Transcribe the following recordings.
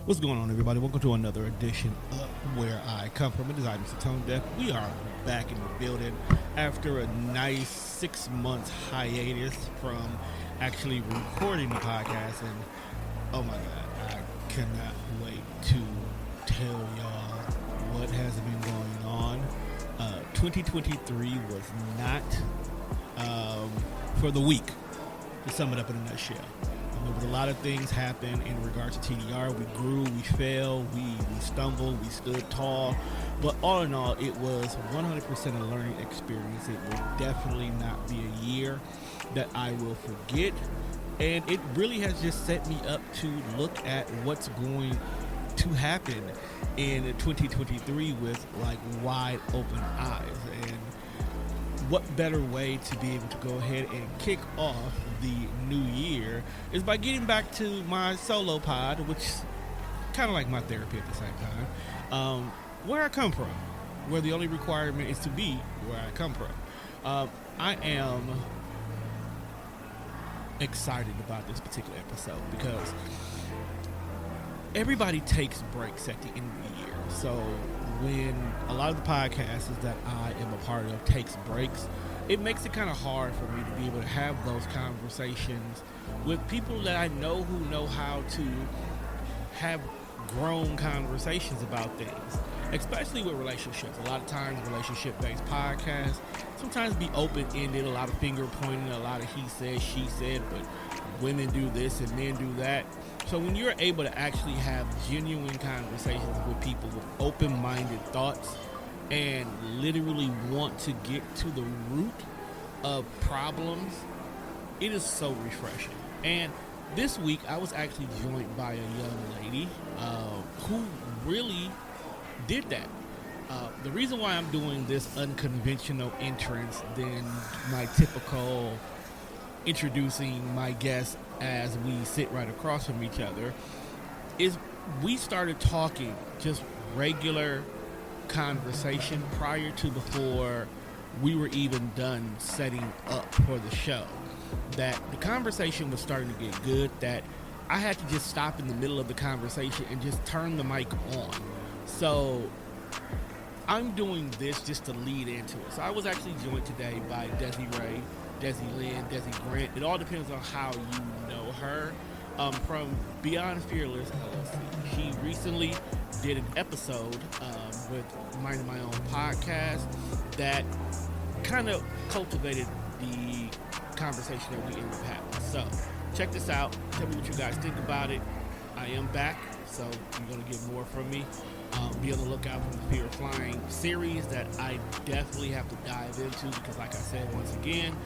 What's going on, everybody? Welcome to another edition of Where I Come From. It is I, Mr. Tone Deaf. We are back in the building after a nice 6 months hiatus from actually recording the podcast. And oh my God, I cannot wait to tell y'all what has been going on. 2023 was not for the week, to sum it up in a nutshell. There was a lot of things happened in regards to TDR. We grew, we fell, we stumbled, we stood tall. But all in all, it was 100% a learning experience. It will definitely not be a year that I will forget. And it really has just set me up to look at what's going to happen in 2023 with like wide open eyes. And what better way to be able to go ahead and kick off the new year is by getting back to my solo pod, which is kind of like my therapy at the same time. Where I come from, where the only requirement is to be where I come from. I am excited about this particular episode because everybody takes breaks at the end of the year. So when a lot of the podcasts that I am a part of takes breaks, it makes it kind of hard for me to be able to have those conversations with people that I know who know how to have grown conversations about things, especially with relationships. A lot of times relationship-based podcasts sometimes be open-ended, a lot of finger pointing, a lot of he said, she said, but women do this and men do that. So when you're able to actually have genuine conversations with people with open-minded thoughts and literally want to get to the root of problems, it is so refreshing. And this week I was actually joined by a young lady who really did that. The reason why I'm doing this unconventional entrance than my typical introducing my guest as we sit right across from each other is we started talking just regular conversation prior to before we were even done setting up for the show. That the conversation was starting to get good, that I had to just stop in the middle of the conversation and just turn the mic on. So I'm doing this just to lead into it. So I was actually joined today by Dezi Rae, Dezi Lynn, Dezi Grant. It all depends on how you know her. From Beyond Fearless LLC. She recently did an episode with Minding My Own podcast that kind of cultivated the conversation that we ended up having. So check this out. Tell me what you guys think about it. I am back, so you're going to get more from me. Be on the lookout for the Fear of Flying series that I definitely have to dive into because, like I said, once again,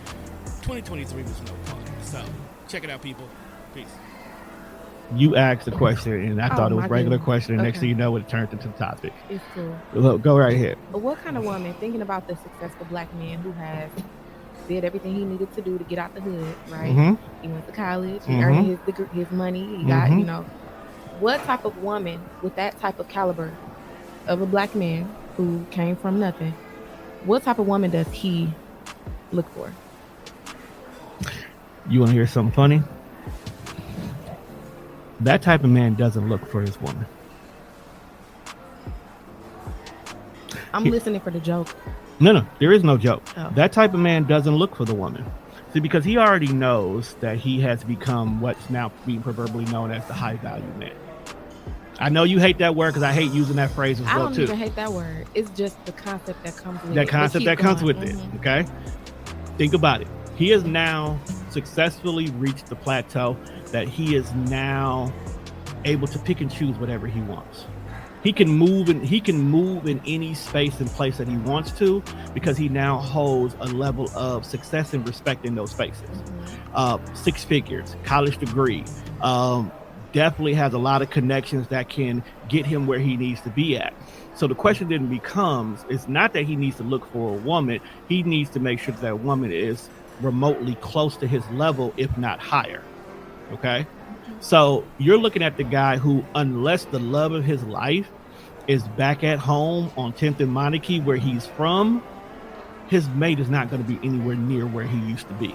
2023 was no fun. So check it out, people. Peace. You asked the question, and I thought it was a regular question, and next thing you know, it turned into the topic. It's cool. Look, go right ahead. What kind of woman, thinking about the successful black man who has did everything he needed to do to get out the hood, right? Mm-hmm. He went to college, he earned his money, he got, what type of woman with that type of caliber of a black man who came from nothing, what type of woman does he look for? You want to hear something funny? That type of man doesn't look for his woman. I'm listening for the joke. No, there is no joke. Oh. That type of man doesn't look for the woman. See, because he already knows that he has become what's now being proverbially known as the high value man. I know you hate that word because I hate using that phrase as well, too. I don't even hate that word. It's just the concept that comes with it. That concept that comes with it, okay? Think about it. He has now successfully reached the plateau that he is now able to pick and choose whatever he wants. He can move in any space and place that he wants to because he now holds a level of success and respect in those spaces. 6 figures, college degree, definitely has a lot of connections that can get him where he needs to be at. So the question then becomes, it's not that he needs to look for a woman. He needs to make sure that woman is remotely close to his level, if not higher. Okay. So you're looking at the guy who, unless the love of his life is back at home on 10th and Monarchy, where he's from, his mate is not going to be anywhere near where he used to be.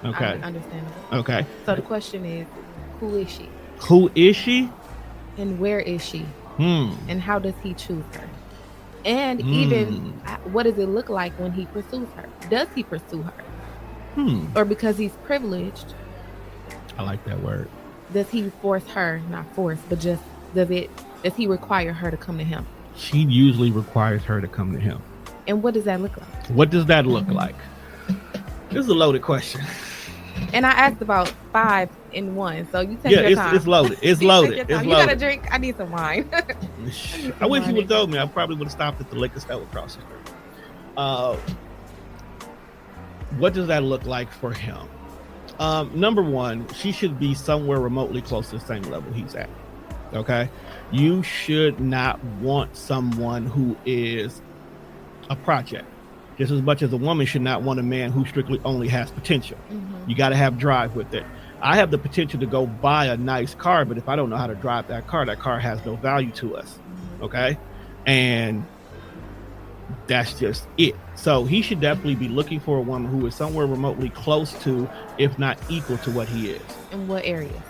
Okay. Understandable. Okay. So the question is, who is she? Who is she? And where is she? And how does he choose her? And even what does it look like when he pursues her? Does he pursue her? Or because he's privileged? I like that word. Does he force her? Not force, but just does he require her to come to him? She usually requires her to come to him. And what does that look like? What does that look like? This is a loaded question. And I asked about 5 in 1, so you take your time. It's loaded. It's loaded. You got a drink? I need some wine. I wish you would have told me. I probably would have stopped at the liquor store across the street. What does that look like for him? Number one, she should be somewhere remotely close to the same level he's at. Okay? You should not want someone who is a project. Just as much as a woman should not want a man who strictly only has potential. You got to have drive with it. I have the potential to go buy a nice car, but if I don't know how to drive that car has no value to us. Okay? And that's just it. So he should definitely be looking for a woman who is somewhere remotely close to, if not equal to, what he is. In what area?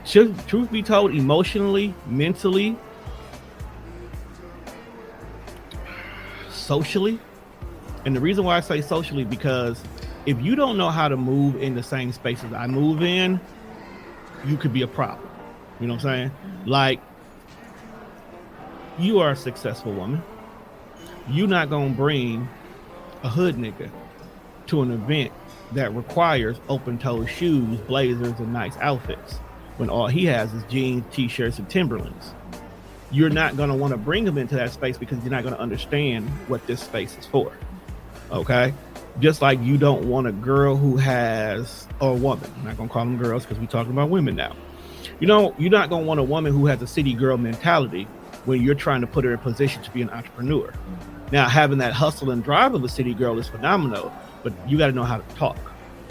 Truth be told, emotionally, mentally, socially. And the reason why I say socially, because if you don't know how to move in the same spaces I move in, you could be a problem. You know what I'm saying? Like, you are a successful woman. You're not going to bring a hood nigga to an event that requires open-toed shoes, blazers, and nice outfits when all he has is jeans, t-shirts, and Timberlands. You're not going to want to bring him into that space because you're not going to understand what this space is for. Okay? Just like you don't want a girl who has, or a woman, I'm not going to call them girls because we're talking about women now. You know, you're not going to want a woman who has a city girl mentality when you're trying to put her in a position to be an entrepreneur. Now, having that hustle and drive of a city girl is phenomenal, but you got to know how to talk.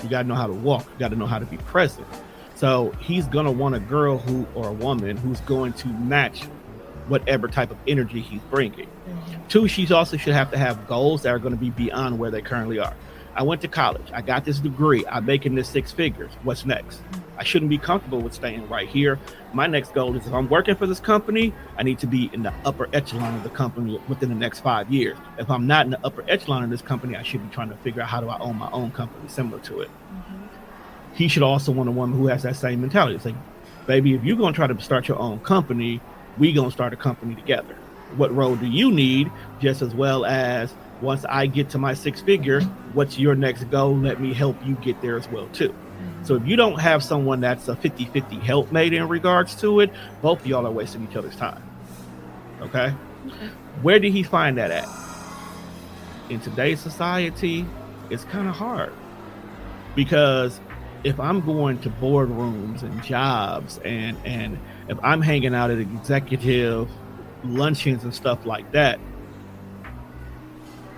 You got to know how to walk. You got to know how to be present. So he's going to want a girl or a woman who's going to match whatever type of energy he's bringing. Two, she also should have to have goals that are going to be beyond where they currently are. I went to college. I got this degree. I'm making this 6 figures. What's next? I shouldn't be comfortable with staying right here. My next goal is, if I'm working for this company, I need to be in the upper echelon of the company within the next 5 years. If I'm not in the upper echelon of this company, I should be trying to figure out how do I own my own company similar to it. He should also want a woman who has that same mentality. It's like, baby, if you're going to try to start your own company, we going to start a company together. What role do you need? Just as well as, once I get to my 6 figure, what's your next goal? Let me help you get there as well too. So if you don't have someone that's a 50-50 helpmate in regards to it, both of y'all are wasting each other's time. Okay? Where did he find that at? In today's society, it's kind of hard. Because if I'm going to boardrooms and jobs and if I'm hanging out at executive luncheons and stuff like that,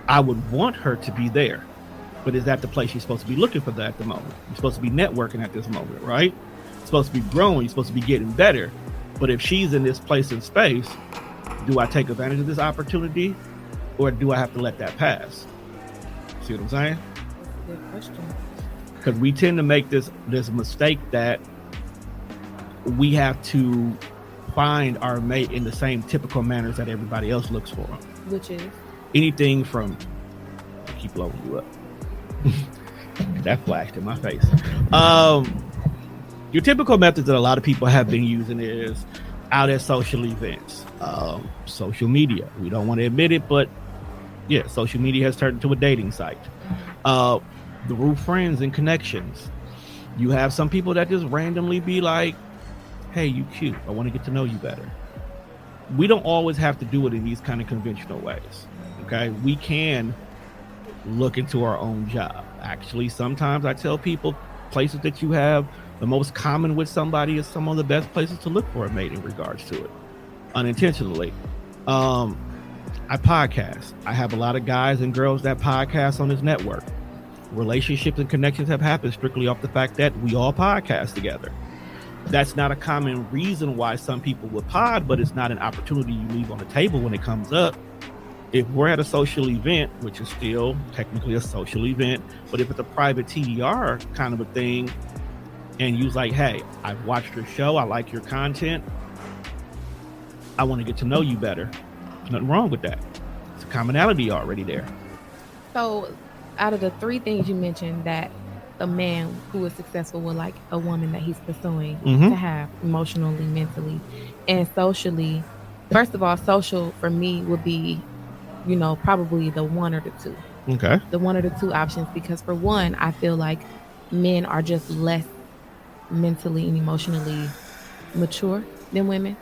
I would want her to be there. But is that the place you're supposed to be looking for that at the moment? You're supposed to be networking at this moment, right? You're supposed to be growing. You're supposed to be getting better. But if she's in this place and space, do I take advantage of this opportunity, or do I have to let that pass? See what I'm saying? That's a good question. Because we tend to make this mistake that we have to find our mate in the same typical manners that everybody else looks for. Which is? Anything from, keep blowing you up. That flashed in my face. Your typical methods that a lot of people have been using is out at social events, social media. We don't want to admit it, but yeah, social media has turned into a dating site. Through friends and connections. You have some people that just randomly be like, hey, you cute. I want to get to know you better. We don't always have to do it in these kind of conventional ways. Okay, we can look into our own job. Actually, sometimes I tell people, places that you have The most common with somebody is some of the best places to look for a mate in regards to it, unintentionally. I podcast. I have a lot of guys and girls that podcast on this network. Relationships and connections have happened strictly off the fact that we all podcast together. That's not a common reason why some people would pod, but it's not an opportunity you leave on the table when it comes up. If we're at a social event, which is still technically a social event, but if it's a private TDR kind of a thing, and you's like, hey, I've watched your show, I like your content, I want to get to know you better. There's nothing wrong with that. It's a commonality already there. So out of the three things you mentioned that a man who is successful would like a woman that he's pursuing to have emotionally, mentally, and socially, first of all, social for me would be, you know, probably the one or the two. Okay. The one or the two options, because for one, I feel like men are just less mentally and emotionally mature than women.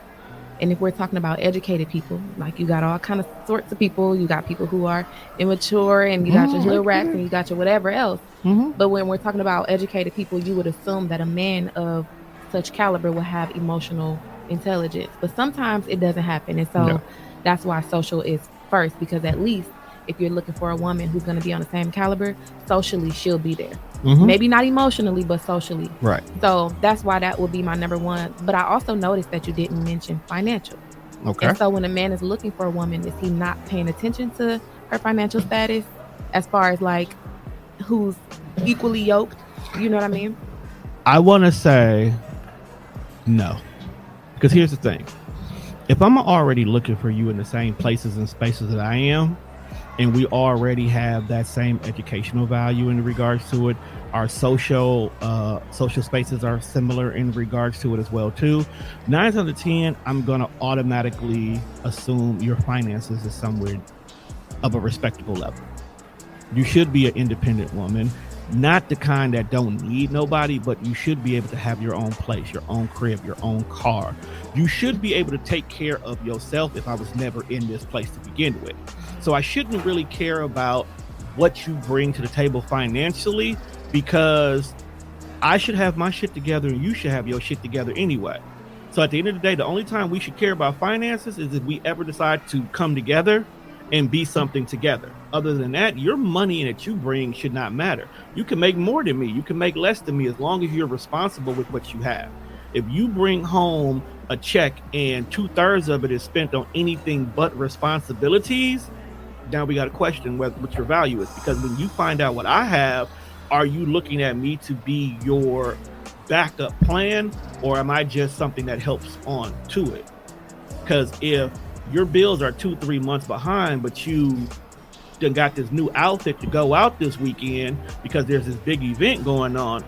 And if we're talking about educated people, like you got all kind of sorts of people, you got people who are immature, and you got your little rats, and you got your whatever else. But when we're talking about educated people, you would assume that a man of such caliber will have emotional intelligence. But sometimes it doesn't happen. And so that's why social is first, because at least if you're looking for a woman who's going to be on the same caliber, socially she'll be there. Maybe not emotionally, but socially. Right. So that's why that would be my number one. But I also noticed that you didn't mention financial. Okay. And so when a man is looking for a woman, is he not paying attention to her financial status as far as like who's equally yoked? You know what I mean? I want to say no, because here's the thing. If I'm already looking for you in the same places and spaces that I am, and we already have that same educational value in regards to it, our social spaces are similar in regards to it as well too. 9 out of 10, I'm gonna automatically assume your finances is somewhere of a respectable level. You should be an independent woman, not the kind that don't need nobody, but you should be able to have your own place, your own crib, your own car. You should be able to take care of yourself if I was never in this place to begin with. So I shouldn't really care about what you bring to the table financially, because I should have my shit together and you should have your shit together anyway. So at the end of the day, the only time we should care about finances is if we ever decide to come together and be something together. Other than that, your money that you bring should not matter. You can make more than me, you can make less than me, as long as you're responsible with what you have. If you bring home a check and 2/3 of it is spent on anything but responsibilities, now we got to question what your value is. Because when you find out what I have, are you looking at me to be your backup plan, or am I just something that helps on to it? Because if your bills are 2-3 months behind, but you done got this new outfit to go out this weekend because there's this big event going on,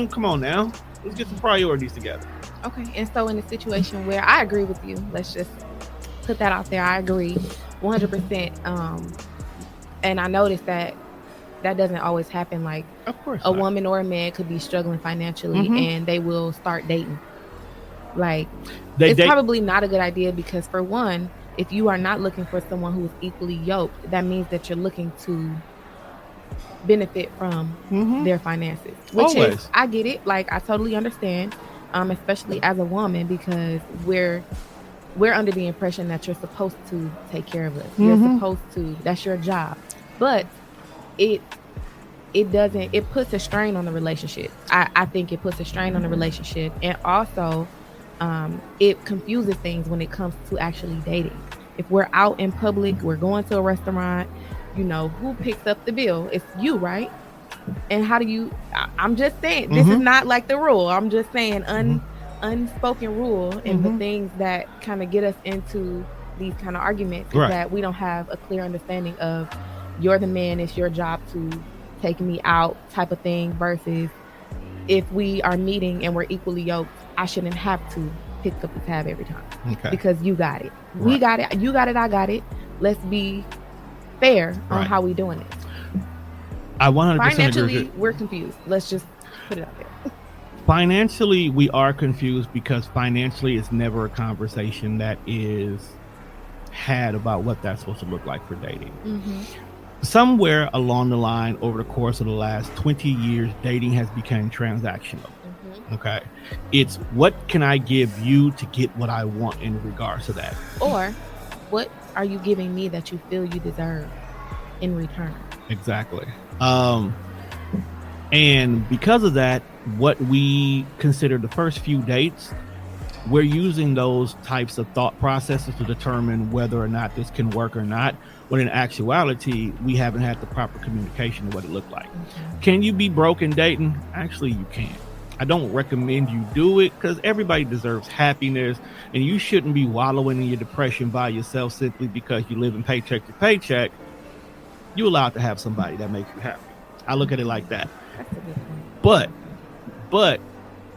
come on now, let's get some priorities together. Okay. And so in a situation where I agree with you, let's just put that out there, I agree 100%. And I noticed that doesn't always happen. Like, of course, a woman or a man could be struggling financially and they will start dating. Like, it's probably not a good idea, because for one, if you are not looking for someone who is equally yoked, that means that you're looking to benefit from their finances, which is, I get it. Like, I totally understand, especially as a woman, because we're under the impression that you're supposed to take care of us. You're supposed to, that's your job. But it puts a strain on the relationship. I think it puts a strain on the relationship. And also, it confuses things when it comes to actually dating. If we're out in public, we're going to a restaurant, you know, who picks up the bill? It's you, right? And how do you, I'm just saying, this is not like the rule. I'm just saying unspoken rule, and the things that kind of get us into these kind of arguments is that we don't have a clear understanding of, you're the man, it's your job to take me out type of thing, versus if we are meeting and we're equally yoked, I shouldn't have to pick up the tab every time. Okay. Because you got it. We got it. You got it. I got it. Let's be fair on how we doing it. I 100% financially agree. We're confused. Let's just put it out there. Financially, we are confused, because financially it's never a conversation that is had about what that's supposed to look like for dating. Somewhere along the line, over the course of the last 20 years, dating has become transactional. Okay. It's what can I give you to get what I want in regards to that? Or what are you giving me that you feel you deserve in return? Exactly. And because of that, what we consider the first few dates, we're using those types of thought processes to determine whether or not this can work or not. When in actuality, we haven't had the proper communication of what it looked like. Can you be broken dating? Actually, you can. I don't recommend you do it because everybody deserves happiness, and you shouldn't be wallowing in your depression by yourself simply because you live in paycheck to paycheck. You're allowed to have somebody that makes you happy. I look at it like that. But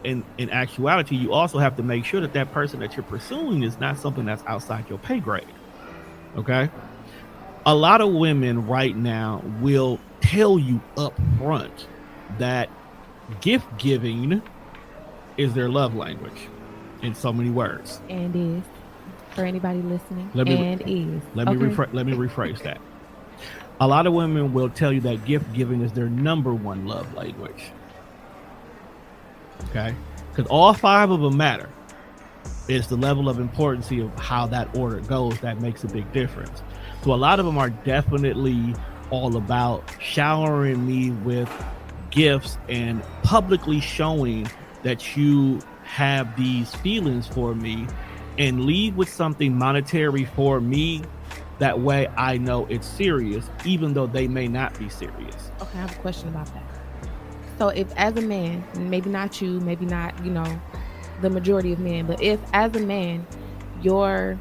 in actuality, you also have to make sure that that person that you're pursuing is not something that's outside your pay grade. Okay? A lot of women right now will tell you up front that gift giving is their love language in so many words. And is, for anybody listening, Let me rephrase that. A lot of women will tell you that gift giving is their number one love language. Okay? Because all 5 of them matter. It's the level of importance of how that order goes that makes a big difference. So a lot of them are definitely all about showering me with gifts and publicly showing that you have these feelings for me, and leave with something monetary for me. That way I know it's serious, even though they may not be serious. Okay, I have a question about that. So if as a man, maybe not you, maybe not, the majority of men, but if as a man, your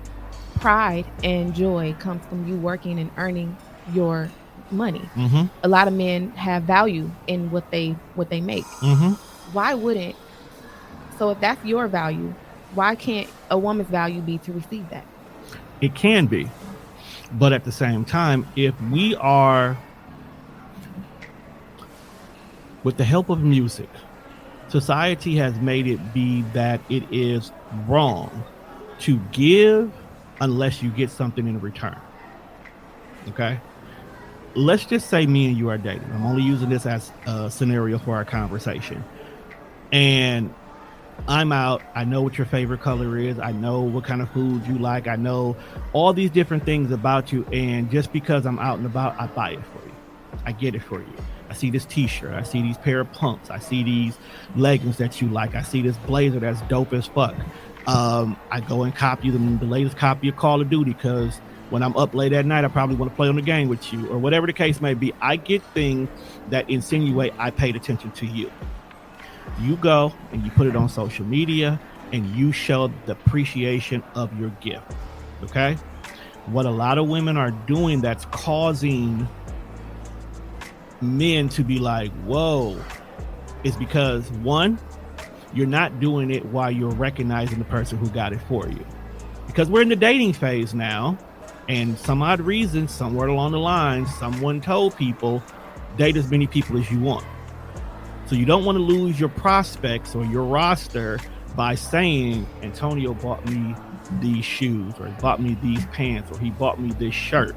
pride and joy comes from you working and earning your money. Mm-hmm. A lot of men have value in what they make. Mm-hmm. Why wouldn't? So if that's your value, why can't a woman's value be to receive that? It can be. But at the same time, if we are, with the help of music, society has made it be that it is wrong to give unless you get something in return. Okay? Let's just say me and you are dating. I'm only using this as a scenario for our conversation. And I'm out. I know what your favorite color is. I know what kind of food you like. I know all these different things about you. And just because I'm out and about, I buy it for you. I get it for you. I see this t-shirt. I see these pair of pumps. I see these leggings that you like. I see this blazer that's dope as fuck. I go and copy the latest copy of Call of Duty because when I'm up late at night, I probably want to play on the game with you, or whatever the case may be. I get things that insinuate I paid attention to you. You go and you put it on social media and you show the appreciation of your gift. Okay? What a lot of women are doing that's causing men to be like, whoa, is because, one, you're not doing it while you're recognizing the person who got it for you. Because we're in the dating phase now, and some odd reason, somewhere along the line, someone told people, date as many people as you want. So you don't want to lose your prospects or your roster by saying, Antonio bought me these shoes, or he bought me these pants, or he bought me this shirt,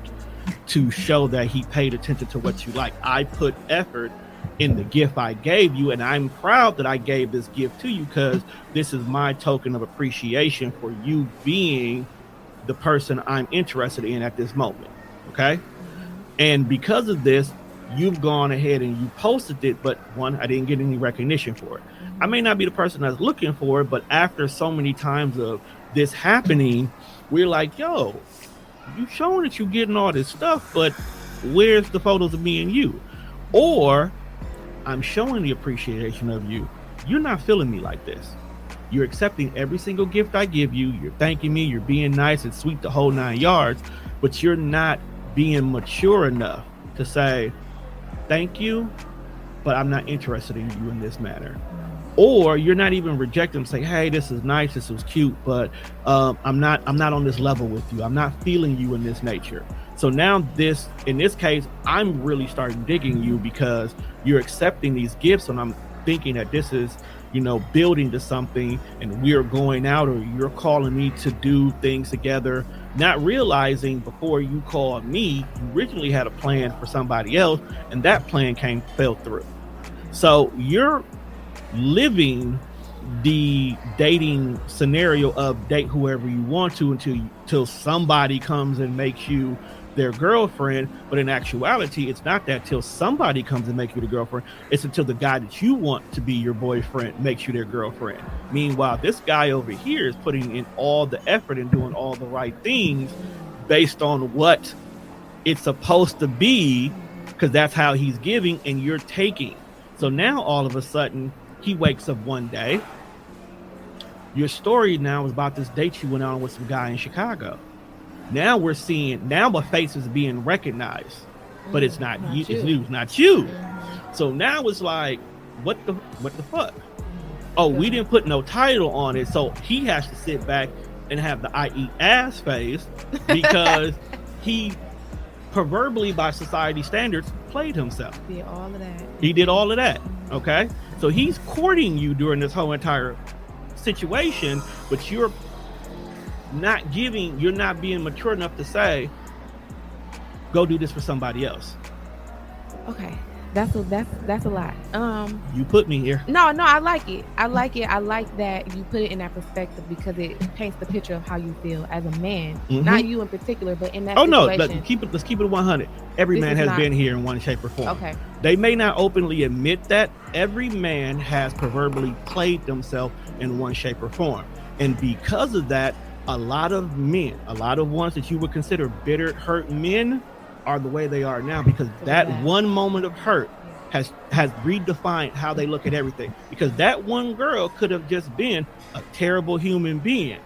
to show that he paid attention to what you like. I put effort in the gift I gave you, and I'm proud that I gave this gift to you because this is my token of appreciation for you being the person I'm interested in at this moment. Okay? And because of this, you've gone ahead and you posted it, but one, I didn't get any recognition for it. I may not be the person that's looking for it, but after so many times of this happening, we're like, yo, you showing that you're getting all this stuff, but where's the photos of me and you? Or I'm showing the appreciation of you. You're not feeling me like this. You're accepting every single gift I give you. You're thanking me. You're being nice and sweet the whole 9 yards, but you're not being mature enough to say, thank you, but I'm not interested in you in this manner. Or you're not even rejecting them, say, hey, this is nice, this was cute, but I'm not on this level with you. I'm not feeling you in this nature. So now in this case, I'm really starting digging you because you're accepting these gifts, and I'm thinking that this is, building to something, and we're going out, or you're calling me to do things together, not realizing before you called me, you originally had a plan for somebody else, and that plan fell through. So you're living the dating scenario of date whoever you want to until somebody comes and makes you their girlfriend. But in actuality, it's not that till somebody comes and makes you the girlfriend. It's until the guy that you want to be your boyfriend makes you their girlfriend. Meanwhile, this guy over here is putting in all the effort and doing all the right things based on what it's supposed to be, because that's how he's giving and you're taking. So now all of a sudden he wakes up one day. Your story now is about this date you went on with some guy in Chicago. Now we're seeing, now a face is being recognized, but it's not you. It's you, not you. So now it's like, what the fuck? Oh, we didn't put no title on it, so he has to sit back and have the I eat ass face because he, proverbially by society standards, played himself. Did all of that. He did all of that. Okay, so he's courting you during this whole entire situation, but you're not being mature enough to say, go do this for somebody else. Okay, that's a lot. You put me here. No, I like it. I like that you put it in that perspective, because it paints the picture of how you feel as a man. Not you in particular, but in that situation. No, let's keep it 100. Every man has been here in one shape or form. Okay. They may not openly admit that. Every man has proverbially played themselves in one shape or form. And because of that, a lot of men, a lot of ones that you would consider bitter, hurt men, are the way they are now, because that one moment of hurt has redefined how they look at everything. Because that one girl could have just been a terrible human being,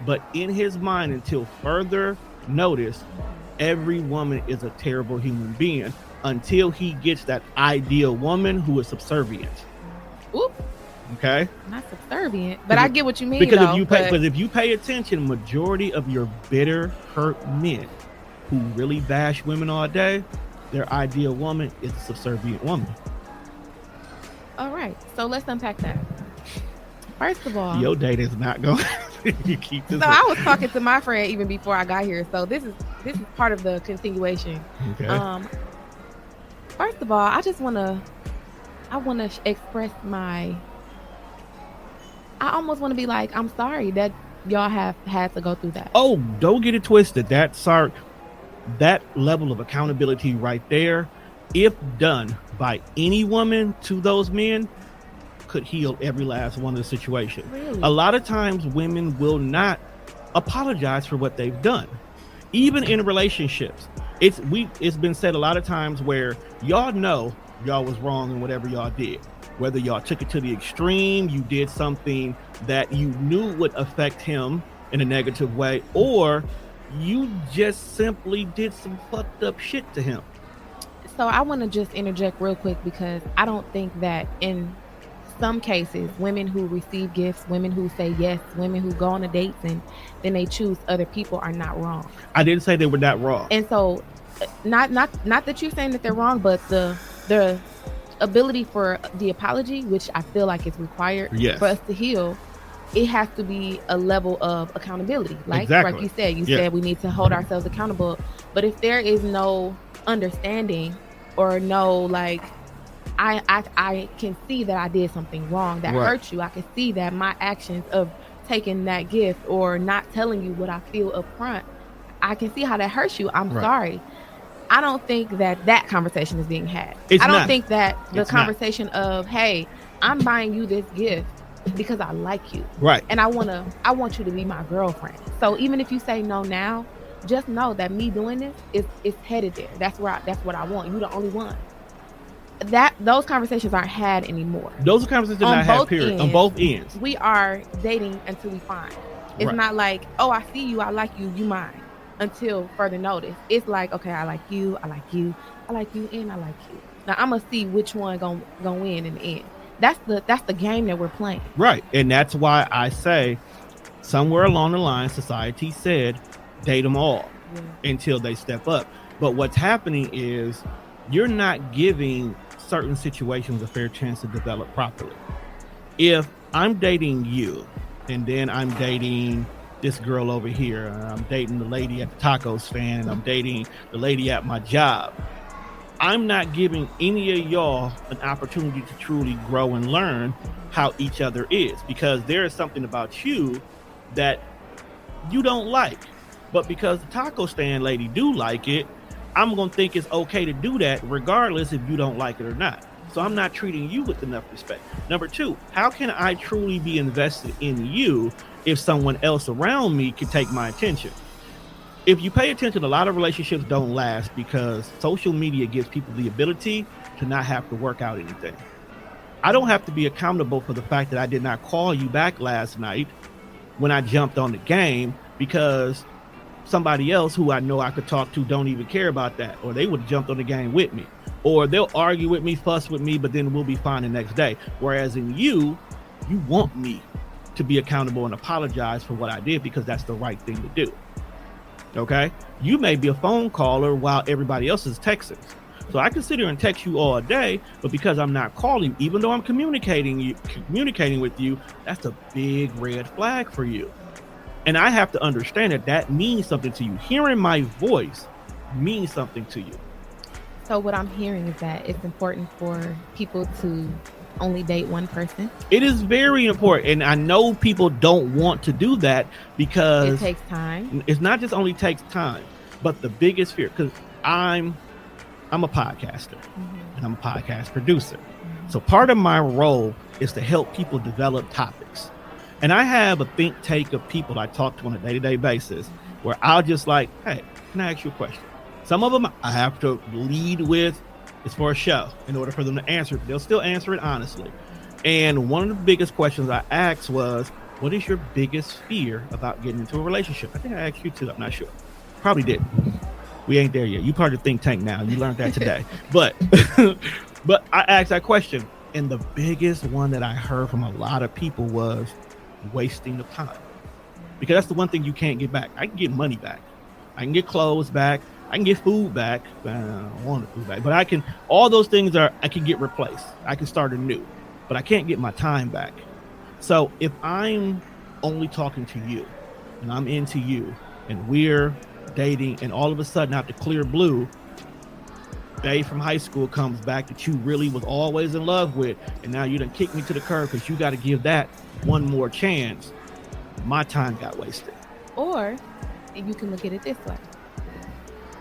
but in his mind, until further notice, every woman is a terrible human being until he gets that ideal woman who is subservient. Oop. Okay, not subservient, but I get what you mean. Because though, if you pay attention, majority of your bitter, hurt men who really bash women all day, their ideal woman is a subservient woman. All right, so let's unpack that. First of all, your date is not going. You keep this. So I was talking to my friend even before I got here, so this is part of the continuation. Okay. First of all, I want to express my. I almost want to be like, I'm sorry that y'all have had to go through that. Oh, don't get it twisted. That level of accountability right there, if done by any woman to those men, could heal every last one of the situation. Really? A lot of times women will not apologize for what they've done. Even in relationships. It's been said a lot of times where y'all know y'all was wrong in whatever y'all did. Whether y'all took it to the extreme, you did something that you knew would affect him in a negative way, or you just simply did some fucked up shit to him. So I want to just interject real quick, because I don't think that in some cases, women who receive gifts, women who say yes, women who go on the dates and then they choose other people are not wrong. I didn't say they were not wrong. And so not that you're saying that they're wrong, but the ability for the apology, which I feel like is required for us to heal, it has to be a level of accountability. Like you said, said we need to hold ourselves accountable. But if there is no understanding or no, like, I can see that I did something wrong that hurt you. I can see that my actions of taking that gift or not telling you what I feel up front, I can see how that hurts you. I'm sorry. I don't think that conversation is being had. I don't think that the conversation of, hey, I'm buying you this gift because I like you. Right. And I want you to be my girlfriend. So even if you say no now, just know that me doing this is headed there. That's what I want. You're the only one. Those conversations aren't had anymore. Those are conversations not had, period. On both ends. We are dating until we find. It's not like, oh, I see you, I like you, you mine. Until further notice. It's like, okay, I like you, I like you, I like you, and I like you. Now I'm gonna see which one gonna win in the end. That's the game that we're playing. Right. And that's why I say somewhere along the line society said date them all until they step up. But what's happening is you're not giving certain situations a fair chance to develop properly. If I'm dating you and then I'm dating this girl over here, I'm dating the lady at the tacos stand, I'm dating the lady at my job, I'm not giving any of y'all an opportunity to truly grow and learn how each other is, because there is something about you that you don't like. But because the taco stand lady do like it, I'm going to think it's okay to do that regardless if you don't like it or not. So I'm not treating you with enough respect. Number two, how can I truly be invested in you if someone else around me can take my attention? If you pay attention, a lot of relationships don't last because social media gives people the ability to not have to work out anything. I don't have to be accountable for the fact that I did not call you back last night when I jumped on the game, because somebody else who I know I could talk to don't even care about that, or they would have jumped on the game with me, or they'll argue with me, fuss with me, but then we'll be fine the next day. Whereas in you want me to be accountable and apologize for what I did because that's the right thing to do. Okay, you may be a phone caller while everybody else is texting. So I can sit here and text you all day, but because I'm not calling, even though I'm communicating with you, that's a big red flag for you. And I have to understand that means something to you. Hearing my voice means something to you. So what I'm hearing is that it's important for people to only date one person. It is very important. And I know people don't want to do that because it takes time. It's not just only takes time, but the biggest fear, because I'm a podcaster, and I'm a podcast producer. So part of my role is to help people develop topics. And I have a think tank of people I talk to on a day-to-day basis where I'll just like, hey, can I ask you a question? Some of them I have to lead with, it's for a show in order for them to answer it. They'll still answer it honestly. And one of the biggest questions I asked was, what is your biggest fear about getting into a relationship? I think I asked you too. I'm not sure. Probably did. We ain't there yet. You part of the think tank now. You learned that today. But I asked that question. And the biggest one that I heard from a lot of people was wasting of time. Because that's the one thing you can't get back. I can get money back. I can get clothes back. I can get food back. I don't want the food back. But I can get replaced. I can start anew. But I can't get my time back. So if I'm only talking to you and I'm into you and we're dating, and all of a sudden out the clear blue, babe from high school comes back that you really was always in love with, and now you done kick me to the curb because you got to give that one more chance, my time got wasted. Or you can look at it this way.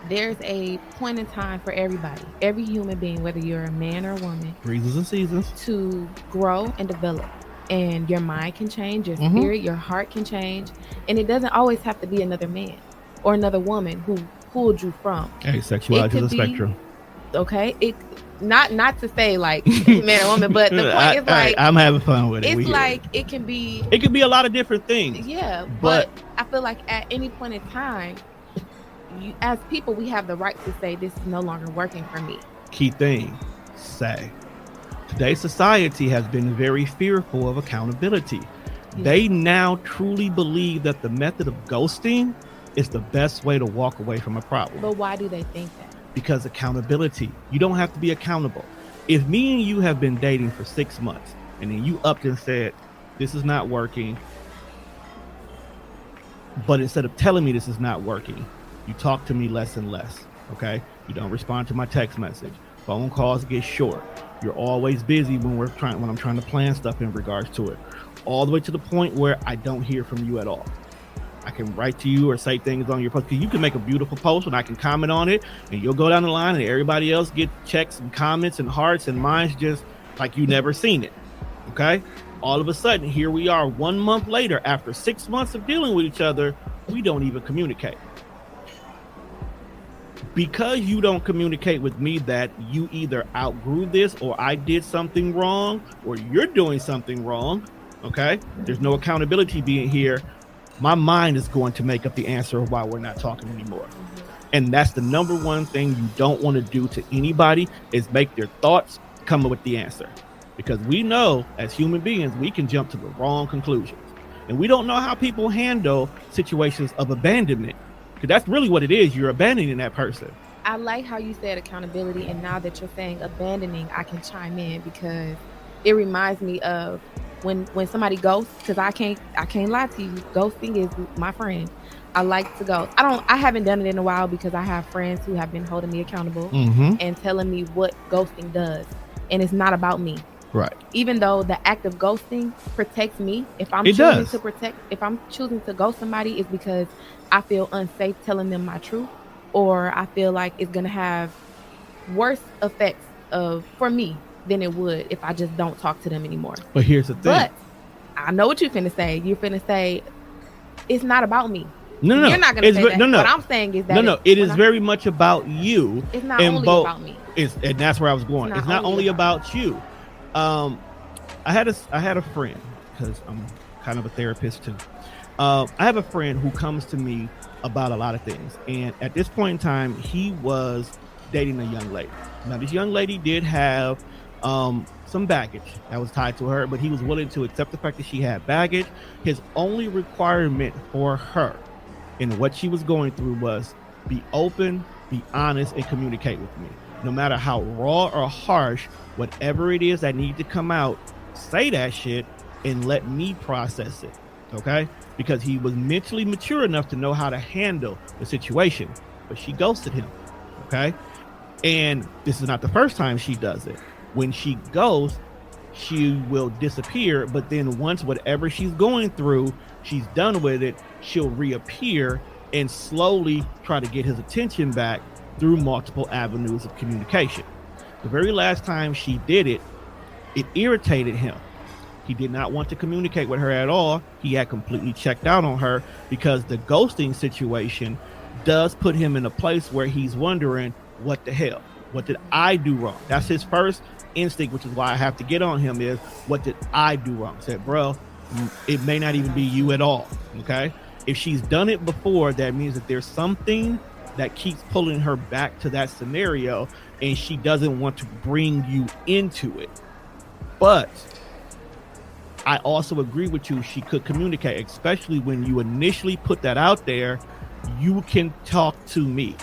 There's a point in time for everybody, every human being, whether you're a man or a woman, reasons and seasons, to grow and develop. And your mind can change, your spirit, your heart can change, and it doesn't always have to be another man or another woman who pulled you from. Hey, sexuality is a spectrum. Okay, it not to say like man or woman, but the point is like I'm having fun with it. It's like it can be a lot of different things. Yeah, but I feel like at any point in time, as people, we have the right to say this is no longer working for me. Key thing, say. Today's society has been very fearful of accountability. Yeah. They now truly believe that the method of ghosting is the best way to walk away from a problem. But why do they think that? Because accountability. You don't have to be accountable. If me and you have been dating for 6 months and then you upped and said, this is not working, but instead of telling me this is not working, you talk to me less and less, okay? You don't respond to my text message. Phone calls get short. You're always busy when I'm trying to plan stuff in regards to it. All the way to the point where I don't hear from you at all. I can write to you or say things on your post, because you can make a beautiful post and I can comment on it, and you'll go down the line and everybody else get checks and comments and hearts, and mine's just like you never seen it. Okay? All of a sudden, here we are 1 month later, after 6 months of dealing with each other, we don't even communicate. Because you don't communicate with me that you either outgrew this, or I did something wrong, or you're doing something wrong, okay? There's no accountability being here. My mind is going to make up the answer of why we're not talking anymore. And that's the number one thing you don't want to do to anybody, is make their thoughts come up with the answer. Because we know, as human beings, we can jump to the wrong conclusions. And we don't know how people handle situations of abandonment. Because that's really what it is. You're abandoning that person. I like how you said accountability, and now that you're saying abandoning, I can chime in, because it reminds me of when somebody ghosts, because I can't lie to you, ghosting is my friend. I like to ghost. I haven't done it in a while because I have friends who have been holding me accountable and telling me what ghosting does, and it's not about me. Right. Even though the act of ghosting protects me, if I'm choosing to ghost somebody, it's because I feel unsafe telling them my truth, or I feel like it's gonna have worse effects for me than it would if I just don't talk to them anymore. But here's the thing. But I know what you're finna say. You're finna say it's not about me. No, you're not gonna say that. No. What I'm saying is that it is very much about you. It's not only about me. And that's where I was going. It's not only about you. I had a friend, because I'm kind of a therapist too. I have a friend who comes to me about a lot of things, and at this point in time, he was dating a young lady. Now, this young lady did have some baggage that was tied to her, but he was willing to accept the fact that she had baggage. His only requirement for her and what she was going through was be open, be honest, and communicate with me. No matter how raw or harsh, whatever it is that needs to come out, say that shit and let me process it, okay? Because he was mentally mature enough to know how to handle the situation, but she ghosted him, okay? And this is not the first time she does it. When she goes, she will disappear, but then once whatever she's going through, she's done with it, she'll reappear and slowly try to get his attention back through multiple avenues of communication. The very last time she did it, it irritated him. He did not want to communicate with her at all. He had completely checked out on her because the ghosting situation does put him in a place where he's wondering, what the hell? What did I do wrong? That's his first instinct, which is why I have to get on him, is what did I do wrong? I said, bro, it may not even be you at all, okay? If she's done it before, that means that there's something that keeps pulling her back to that scenario, and she doesn't want to bring you into it. But I also agree with you, she could communicate, especially when you initially put that out there. You can talk to me.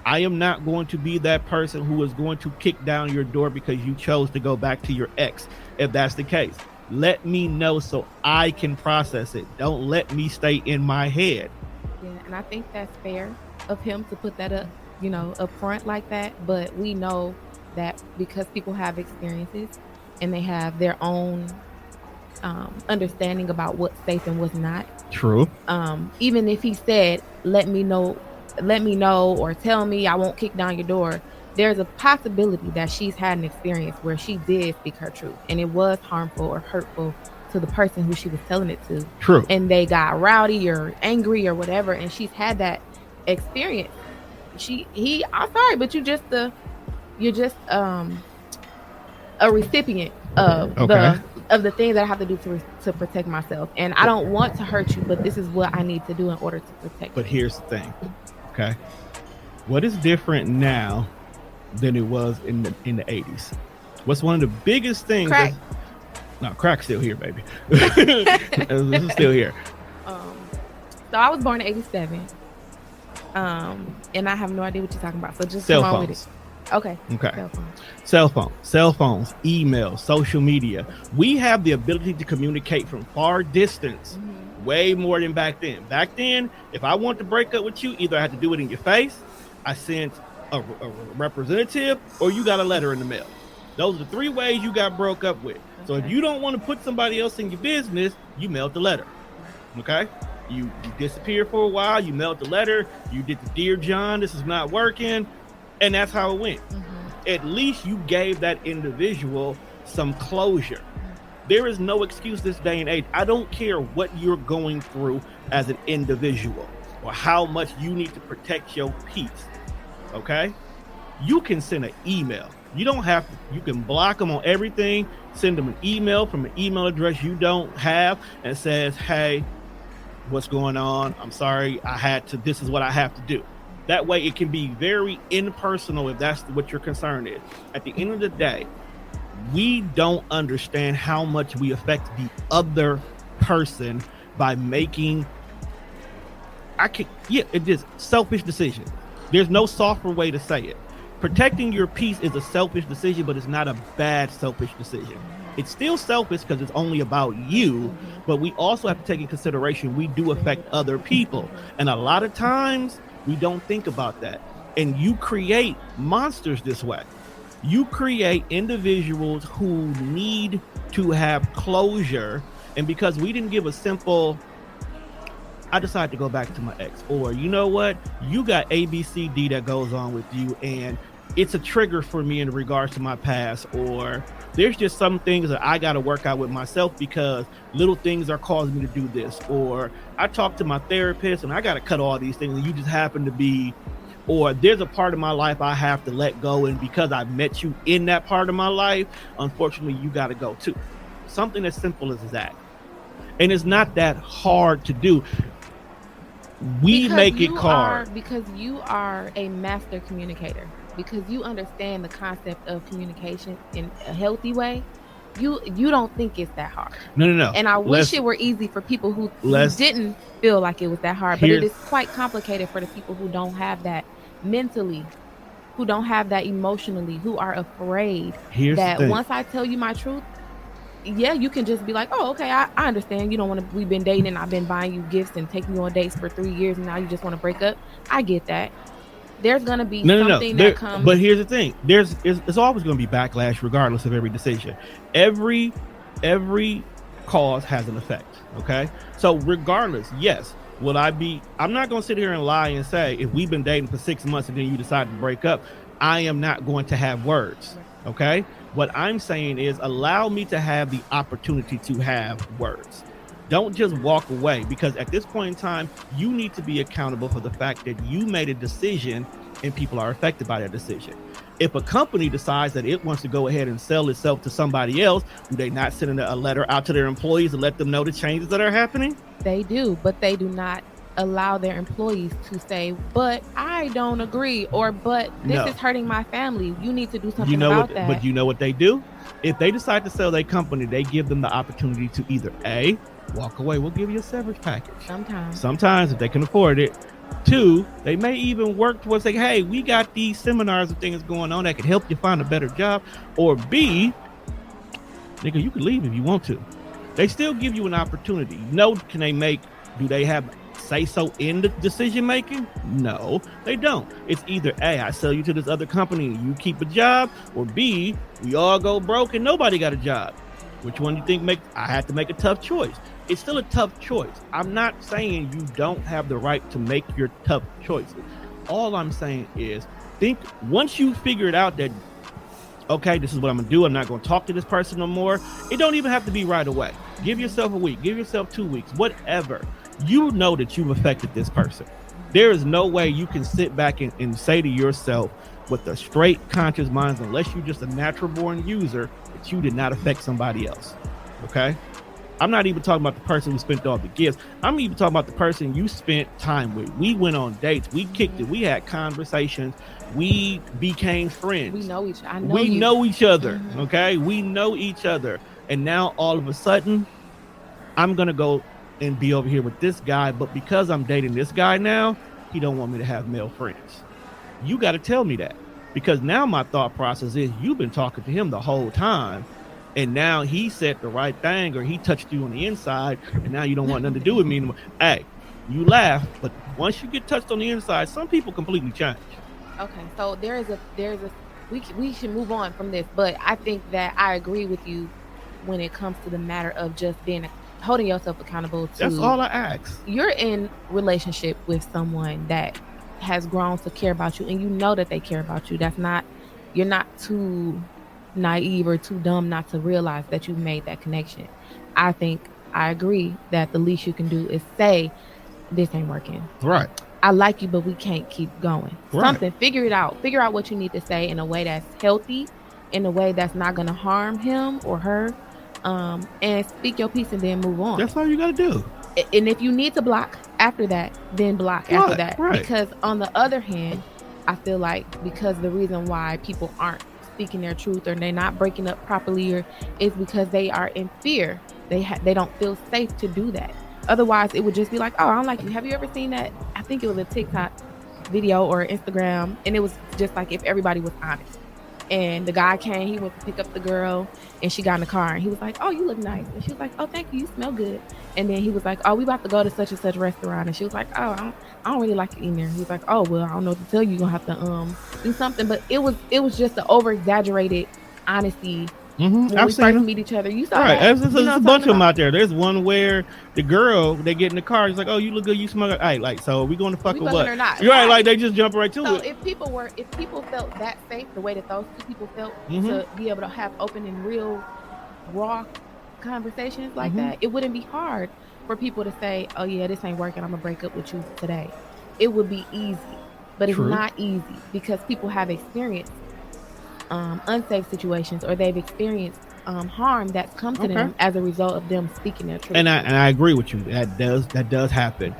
I am not going to be that person who is going to kick down your door because you chose to go back to your ex. If that's the case, let me know so I can process it. Don't let me stay in my head. Yeah, and I think that's fair of him to put that up front like that. But we know that because people have experiences and they have their own understanding about what's safe and what's not. True. Even if he said, let me know, or tell me, I won't kick down your door, there's a possibility that she's had an experience where she did speak her truth and it was harmful or hurtful to the person who she was telling it to. True. And they got rowdy or angry or whatever, and she's had that experience. I'm sorry, but you're just a recipient of the things that I have to do to protect myself. And I don't want to hurt you, but this is what I need to do in order to protect But you. here's the thing, okay? What is different now than it was in the 80s? What's one of the biggest things? Crack. No, crack's still here, baby. This is still here. So I was born in 87. And I have no idea what you're talking about. So just Cell come on phones. with it. Okay. Cell phones, email, social media. We have the ability to communicate from far distance, way more than back then. Back then, if I want to break up with you, either I had to do it in your face, I sent a representative, or you got a letter in the mail. Those are the three ways you got broke up with. So if you don't want to put somebody else in your business, you mailed the letter. Okay? You disappeared for a while, you mailed the letter, you did the Dear John, this is not working. And that's how it went. At least you gave that individual some closure. There is no excuse this day and age. I don't care what you're going through as an individual or how much you need to protect your peace. Okay? You can send an email. You don't have to, you can block them on everything, send them an email from an email address you don't have and says, hey, what's going on? I'm sorry, this is what I have to do. That way it can be very impersonal if that's what your concern is. At the end of the day, we don't understand how much we affect the other person by making it is selfish decision. There's no softer way to say it. Protecting your peace is a selfish decision, but it's not a bad selfish decision. It's still selfish because it's only about you, but we also have to take in consideration we do affect other people. And a lot of times we don't think about that. And you create monsters this way. You create individuals who need to have closure. And because we didn't give a simple, I decided to go back to my ex, or you know what, you got A, B, C, D that goes on with you, and it's a trigger for me in regards to my past, or there's just some things that I got to work out with myself because little things are causing me to do this, or I talk to my therapist and I got to cut all these things and you just happen to be, or there's a part of my life I have to let go, and because I met you in that part of my life, unfortunately you got to go too. Something as simple as that. And it's not that hard to do. We make it hard because you are a master communicator, because you understand the concept of communication in a healthy way. You don't think it's that hard. No. And I wish it were easy for people who didn't feel like it was that hard, but it is quite complicated for the people who don't have that mentally, who don't have that emotionally, who are afraid that once I tell you my truth, yeah, you can just be like, oh, okay, I understand. You don't want to, we've been dating and I've been buying you gifts and taking you on dates for 3 years and now you just want to break up. I get that. There's going to be something that comes. But here's the thing. It's always going to be backlash regardless of every decision. Every cause has an effect. Okay. So regardless, yes, I'm not going to sit here and lie and say, if we've been dating for 6 months and then you decide to break up, I am not going to have words. Okay. What I'm saying is allow me to have the opportunity to have words. Don't just walk away, because at this point in time, you need to be accountable for the fact that you made a decision and people are affected by that decision. If a company decides that it wants to go ahead and sell itself to somebody else, do they not send a letter out to their employees to let them know the changes that are happening? They do, but they do not allow their employees to say, but I don't agree, or but this is hurting my family. You need to do something about that. But you know what they do? If they decide to sell their company, they give them the opportunity to either A, walk away, we'll give you a severance package. Sometimes if they can afford it. 2, they may even work towards saying, hey, we got these seminars and things going on that can help you find a better job. Or B, nigga, you can leave if you want to. They still give you an opportunity. Do they have say so in the decision making? No, they don't. It's either A, I sell you to this other company and you keep a job, or B, we all go broke and nobody got a job. Which one do you think I had to make a tough choice? It's still a tough choice. I'm not saying you don't have the right to make your tough choices. All I'm saying is think once you figure it out that, okay, this is what I'm gonna do, I'm not gonna talk to this person no more. It don't even have to be right away. Give yourself a week, give yourself 2 weeks, whatever. You know that you've affected this person. There is no way you can sit back and say to yourself with a straight conscious mind, unless you're just a natural born user, that you did not affect somebody else. Okay? I'm not even talking about the person who spent all the gifts. I'm even talking about the person you spent time with. We went on dates. We kicked it. We had conversations. We became friends. We know each other. We know each other. Okay? We know each other. And now all of a sudden, I'm going to go and be over here with this guy. But because I'm dating this guy now, he don't want me to have male friends. You got to tell me that. Because now my thought process is you've been talking to him the whole time. And now he said the right thing, or he touched you on the inside, and now you don't want nothing to do with me anymore. Hey, you laugh, but once you get touched on the inside, some people completely change. Okay, so we should move on from this, but I think that I agree with you when it comes to the matter of just holding yourself accountable to. That's all I ask. You're in relationship with someone that has grown to care about you, and you know that they care about you. You're not too naive or too dumb not to realize that you made that connection. I agree that the least you can do is say, this ain't working. Right. I like you, but we can't keep going. Right. Something, figure it out. Figure out what you need to say in a way that's healthy, in a way that's not going to harm him or her, and speak your piece and then move on. That's all you got to do. And if you need to block after that, then block after that. Right. Because on the other hand, I feel like because the reason why people aren't speaking their truth or they're not breaking up properly is because they are in fear. They don't feel safe to do that. Otherwise, it would just be like, oh, I don't like you. Have you ever seen that? I think it was a TikTok video or Instagram, and it was just like if everybody was honest. And the guy came, he went to pick up the girl, and she got in the car, and he was like, "Oh, you look nice." And she was like, "Oh, thank you, you smell good." And then he was like, "Oh, we about to go to such and such restaurant." And she was like, "Oh, I don't really like it in there." He was like, "Oh, well, I don't know what to tell you. You're gonna have to do something." But it was just an over exaggerated honesty. When we first meet each other, you saw right. that. There's a bunch of them out there. There's one where the girl, they get in the car, he's like, "Oh, you look good, you smell good." Hey, like, so are we going to fuck or what? Or not? You're right, like they just jump right to so it. If people felt that safe, the way that those two people felt to be able to have open and real, raw conversations like that, it wouldn't be hard for people to say, "Oh yeah, this ain't working. I'm gonna break up with you today." It would be easy, but it's not easy because people have experienced unsafe situations, or they've experienced harm that's come to them as a result of them speaking their truth. And I agree with you. That does happen,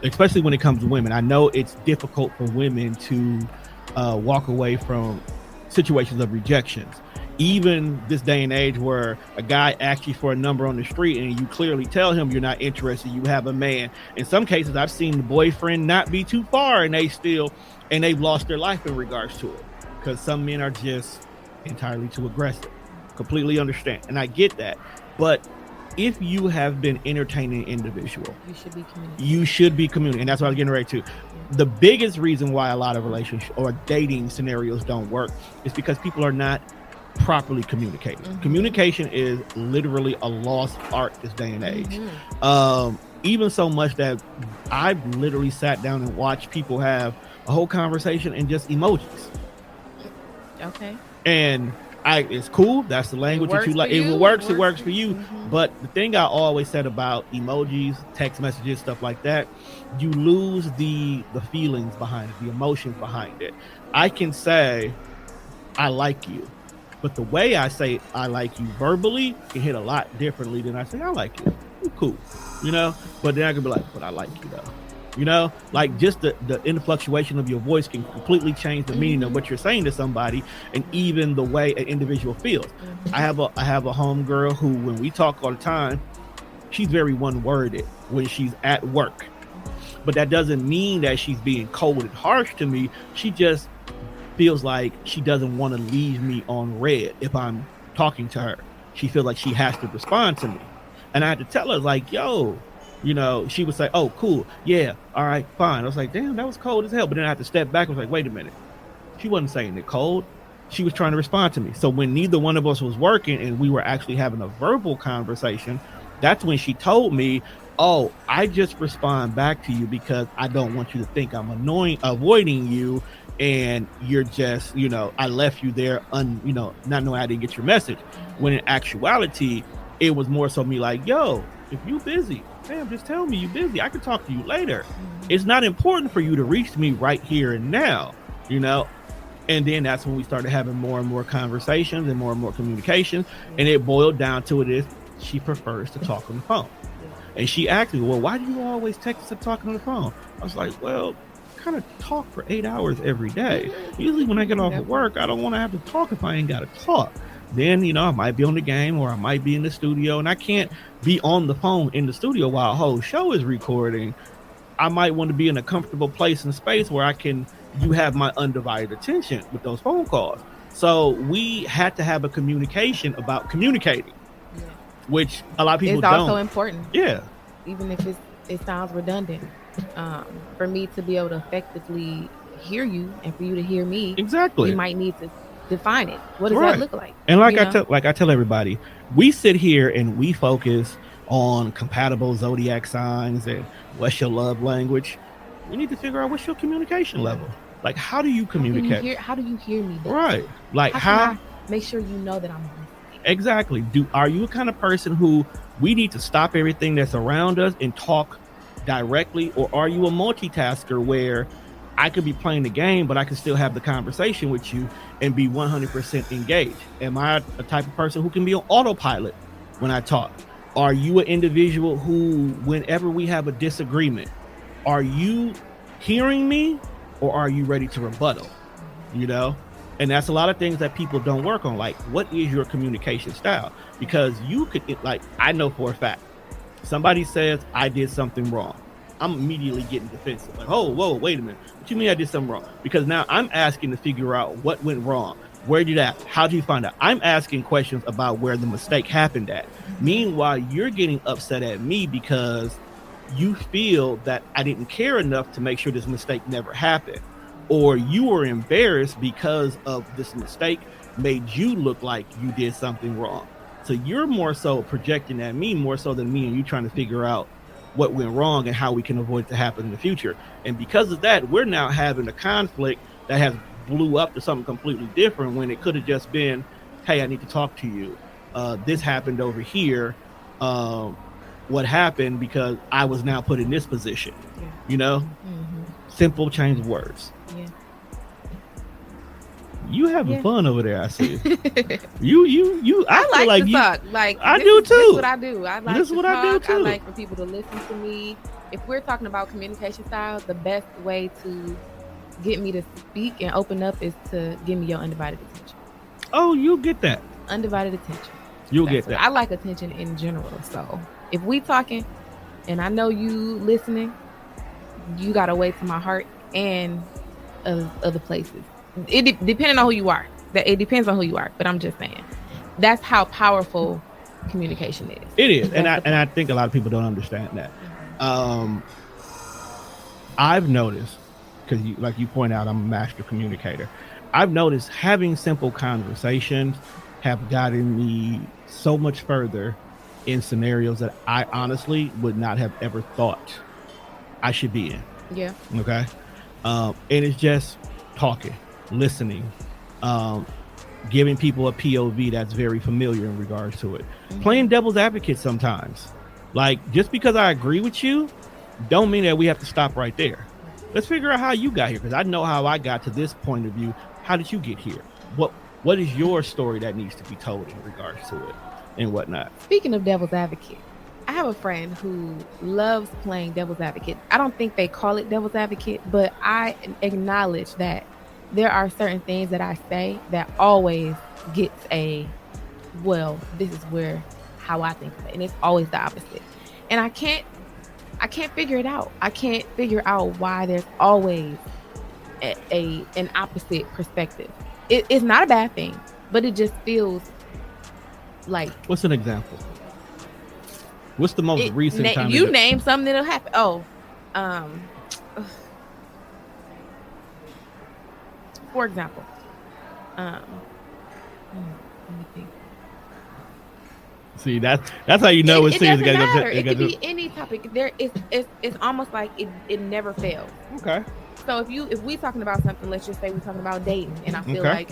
especially when it comes to women. I know it's difficult for women to walk away from situations of rejections. Even this day and age where a guy asks you for a number on the street and you clearly tell him you're not interested, you have a man. In some cases, I've seen the boyfriend not be too far and they've lost their life in regards to it, because some men are just entirely too aggressive. Completely understand, and I get that. But if you have been entertaining an individual, you should be communicating. And that's what I was getting ready to. The biggest reason why a lot of relationship or dating scenarios don't work is because people are not properly communicating. Communication is literally a lost art this day and age. Even so much that I've literally sat down and watched people have a whole conversation and just emojis. Okay. And it's cool. That's the language that you like. It works for you. But the thing I always said about emojis, text messages, stuff like that, you lose the feelings behind it, the emotions behind it. I can say, "I like you," but the way I say "I like you" verbally can hit a lot differently than I say "I like you." You're cool, But then I can be like, "But I like you though." Like just the influctuation of your voice can completely change the meaning of what you're saying to somebody, and even the way an individual feels. I have a homegirl who, when we talk all the time, she's very one-worded when she's at work, but that doesn't mean that she's being cold and harsh to me. She just feels like she doesn't want to leave me on red if I'm talking to her. She feels like she has to respond to me, and I had to tell her, like, "Yo," she would say, "Oh, cool. Yeah. All right, fine." I was like, "Damn, that was cold as hell." But then I had to step back. I was like, "Wait a minute." She wasn't saying it cold. She was trying to respond to me. So when neither one of us was working and we were actually having a verbal conversation, that's when she told me, "Oh, I just respond back to you because I don't want you to think I'm avoiding you. And you're just, I left you there, not knowing I didn't get your message." When in actuality, it was more so me like, "Yo, if you busy, damn, just tell me you busy. I can talk to you later. It's not important for you to reach me right here and now," And then that's when we started having more and more conversations and more communication. And it boiled down to it is she prefers to talk on the phone. And she asked me, "Well, why do you always text us and talking on the phone?" I was like, "Well, kind of talk for 8 hours every day. Usually when I get off of work, I don't want to have to talk if I ain't got to talk. Then, I might be on the game or I might be in the studio, and I can't be on the phone in the studio while a whole show is recording. I might want to be in a comfortable place and space where you have my undivided attention with those phone calls." So we had to have a communication about communicating, which a lot of people don't. It's also important. Yeah. Even if it sounds redundant, for me to be able to effectively hear you and for you to hear me, exactly, you might need to define it. What does that look like? And I tell everybody, we sit here and we focus on compatible zodiac signs and what's your love language. We need to figure out what's your communication level. Like, how do you communicate? How do you hear me? Right. Like, how can I make sure you know that I'm listening? Exactly. Are you a kind of person who we need to stop everything that's around us and talk directly, or are you a multitasker where I could be playing the game, but I can still have the conversation with you and be 100% engaged? Am I a type of person who can be on autopilot when I talk? Are you an individual who, whenever we have a disagreement, are you hearing me or are you ready to rebuttal? And that's a lot of things that people don't work on. Like, what is your communication style? Because you could, I know for a fact, somebody says I did something wrong, I'm immediately getting defensive. Like, "Oh, whoa, wait a minute. What you mean I did something wrong?" Because now I'm asking to figure out what went wrong. Where did that? How did you find out? I'm asking questions about where the mistake happened at. Meanwhile, you're getting upset at me because you feel that I didn't care enough to make sure this mistake never happened, or you were embarrassed because of this mistake made you look like you did something wrong. So you're more so projecting at me more so than me and you trying to figure out what went wrong and how we can avoid it to happen in the future. And because of that, we're now having a conflict that has blew up to something completely different when it could have just been, hey, I need to talk to you. This happened over here. What happened because I was now put in this position, you know? Simple change of words. Yeah. You having fun over there, I see. you. I like feel like to you. Talk. Like I do too. This is what I do. I like this to what talk. I do too. I like for people to listen to me. If we're talking about communication styles, the best way to get me to speak and open up is to give me your undivided attention. Oh, you'll get that. Undivided attention. You'll get that. I like attention in general. So if we talking, and I know you listening, you got a way to my heart and other places. It depending on who you are. That it depends on who you are. But I'm just saying, that's how powerful communication is. It is, and I think a lot of people don't understand that. I've noticed, because like you point out, I'm a master communicator. I've noticed having simple conversations have gotten me so much further in scenarios that I honestly would not have ever thought I should be in. Yeah. Okay. And it's just talking, listening, giving people a POV that's very familiar in regards to it. Playing devil's advocate sometimes. Like, just because I agree with you, don't mean that we have to stop right there. Let's figure out how you got here, because I know how I got to this point of view. How did you get here? What is your story that needs to be told in regards to it and whatnot? Speaking of devil's advocate, I have a friend who loves playing devil's advocate. I don't think they call it devil's advocate, but I acknowledge that there are certain things that I say that always gets well, this is how I think of it. And it's always the opposite. And I can't figure it out. I can't figure out why there's always an opposite perspective. It's not a bad thing, but it just feels like. What's an example? What's the most recent time? You name something that'll happen. For example, let me think. See, that's how you know it's serious. It doesn't matter. It could be any topic. It's almost like it never fails. Okay. So if we talking about something, let's just say we're talking about dating, and I feel like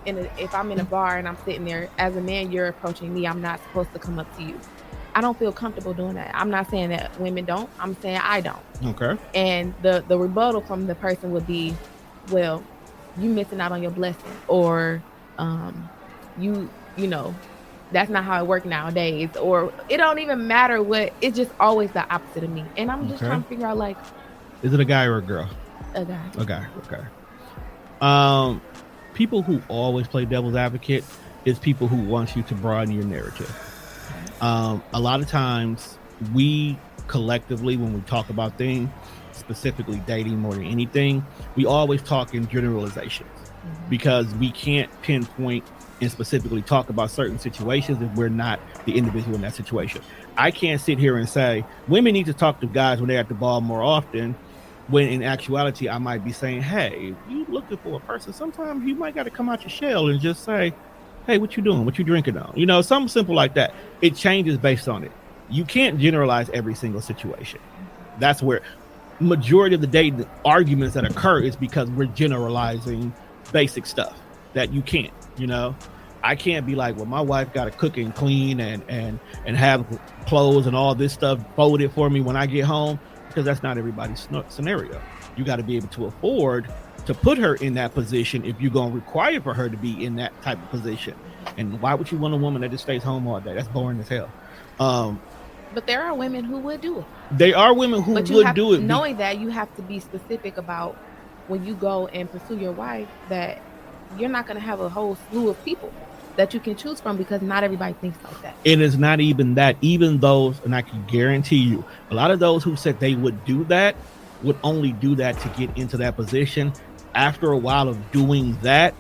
if I'm in a bar and I'm sitting there, as a man, you're approaching me, I'm not supposed to come up to you. I don't feel comfortable doing that. I'm not saying that women don't. I'm saying I don't. Okay. And the rebuttal from the person would be, well, you missing out on your blessing, or you know, that's not how it works nowadays, or it don't even matter what. It's just always the opposite of me, and I'm just trying to figure out, like, is it a guy or a girl? A guy. Okay. People who always play devil's advocate is people who want you to broaden your narrative. A lot of times we collectively, when we talk about things, specifically dating more than anything, we always talk in generalizations because we can't pinpoint and specifically talk about certain situations if we're not the individual in that situation. I can't sit here and say women need to talk to guys when they're at the ball more often, when in actuality I might be saying, hey, if you looking for a person, sometimes you might got to come out your shell and just say, hey, what you doing? What you drinking on? You know, something simple like that. It changes based on it. You can't generalize every single situation. That's where majority of the dating arguments that occur is because we're generalizing basic stuff that you can't, you know. I can't be like, well, my wife got to cook and clean and have clothes and all this stuff folded for me when I get home, because that's not everybody's scenario. You got to be able to afford to put her in that position if you're going to require for her to be in that type of position. And why would you want a woman that just stays home all day? That's boring as hell. But there are women who would do it. They are women who would do it. Knowing that, you have to be specific about when you go and pursue your wife, that you're not going to have a whole slew of people that you can choose from, because not everybody thinks like that. It is not even that. Even those, and I can guarantee you, a lot of those who said they would do that would only do that to get into that position. After a while of doing that,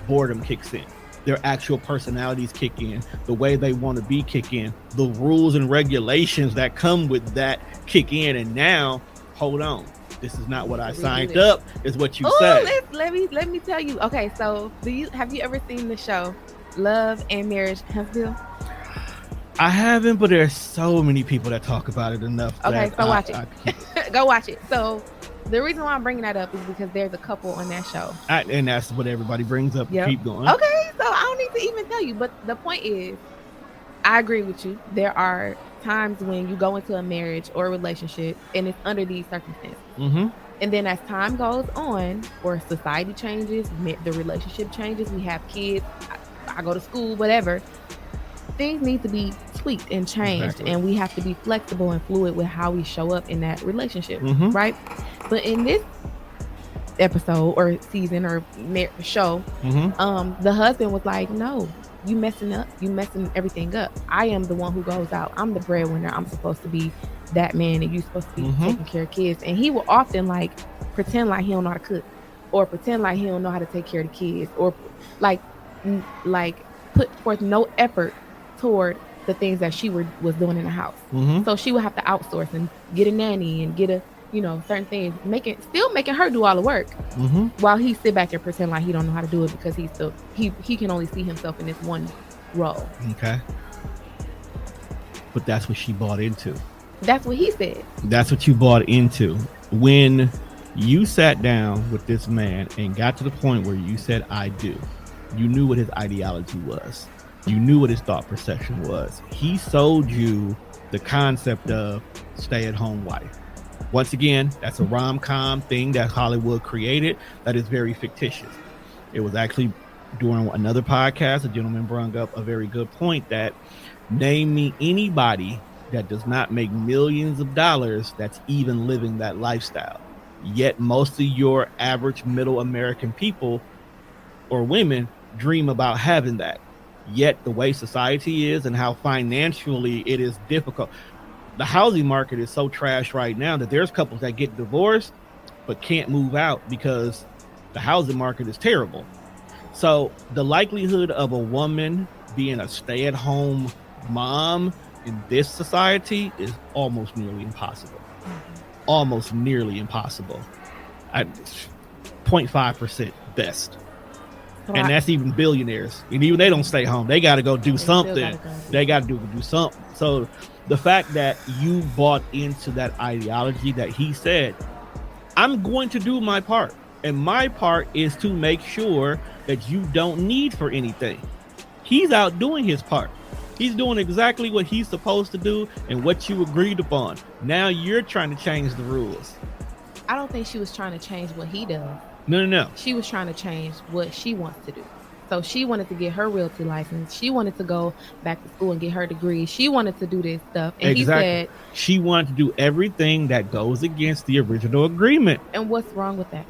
boredom kicks in. Their actual personalities kick in. The way they want to be kick in. The rules and regulations that come with that kick in. And now, hold on. This is not what I signed up. Is what you said. Let me tell you. Okay, so have you ever seen the show Love and Marriage Huntsville? I haven't, but there's so many people that talk about it enough. Okay, so watch it. Go watch it. So the reason why I'm bringing that up is because there's a couple on that show. And that's what everybody brings up. Yep. Keep going. Okay, so I don't need to even tell you. But the point is, I agree with you. There are times when you go into a marriage or a relationship and it's under these circumstances. Mm-hmm. And then as time goes on, or society changes, the relationship changes, we have kids, I go to school, whatever. Things need to be tweaked and changed, exactly. And we have to be flexible and fluid with how we show up in that relationship, mm-hmm. right? But in this episode or season or show, mm-hmm. The husband was like, no, you messing everything up. I am the one who goes out. I'm the breadwinner. I'm supposed to be that man, and you're supposed to be mm-hmm. taking care of kids. And he will often like pretend like he don't know how to cook, or pretend like he don't know how to take care of the kids, or like put forth no effort toward the things that she was doing in the house. Mm-hmm. So she would have to outsource and get a nanny and get certain things, still making her do all the work, mm-hmm. while he sit back and pretend like he don't know how to do it because he can only see himself in this one role. Okay. But that's what she bought into. That's what he said. That's what you bought into. When you sat down with this man and got to the point where you said, I do, you knew what his ideology was. You knew what his thought procession was. He sold you the concept of stay-at-home wife. Once again, that's a rom-com thing that Hollywood created that is very fictitious. It was actually during another podcast, a gentleman brought up a very good point that name me anybody that does not make millions of dollars that's even living that lifestyle. Yet most of your average middle American people or women dream about having that. Yet the way society is and how financially it is difficult. The housing market is so trash right now that there's couples that get divorced but can't move out because the housing market is terrible. So the likelihood of a woman being a stay-at-home mom in this society is almost nearly impossible. Almost nearly impossible. 0.5% best. And that's even billionaires. And even they don't stay home. They got to go do something. They got to do something. So the fact that you bought into that ideology that he said, I'm going to do my part. And my part is to make sure that you don't need for anything. He's out doing his part. He's doing exactly what he's supposed to do and what you agreed upon. Now you're trying to change the rules. I don't think she was trying to change what he does. No. She was trying to change what she wants to do. So she wanted to get her realty license. She wanted to go back to school and get her degree. She wanted to do this stuff. And exactly. He said she wanted to do everything that goes against the original agreement. And what's wrong with that?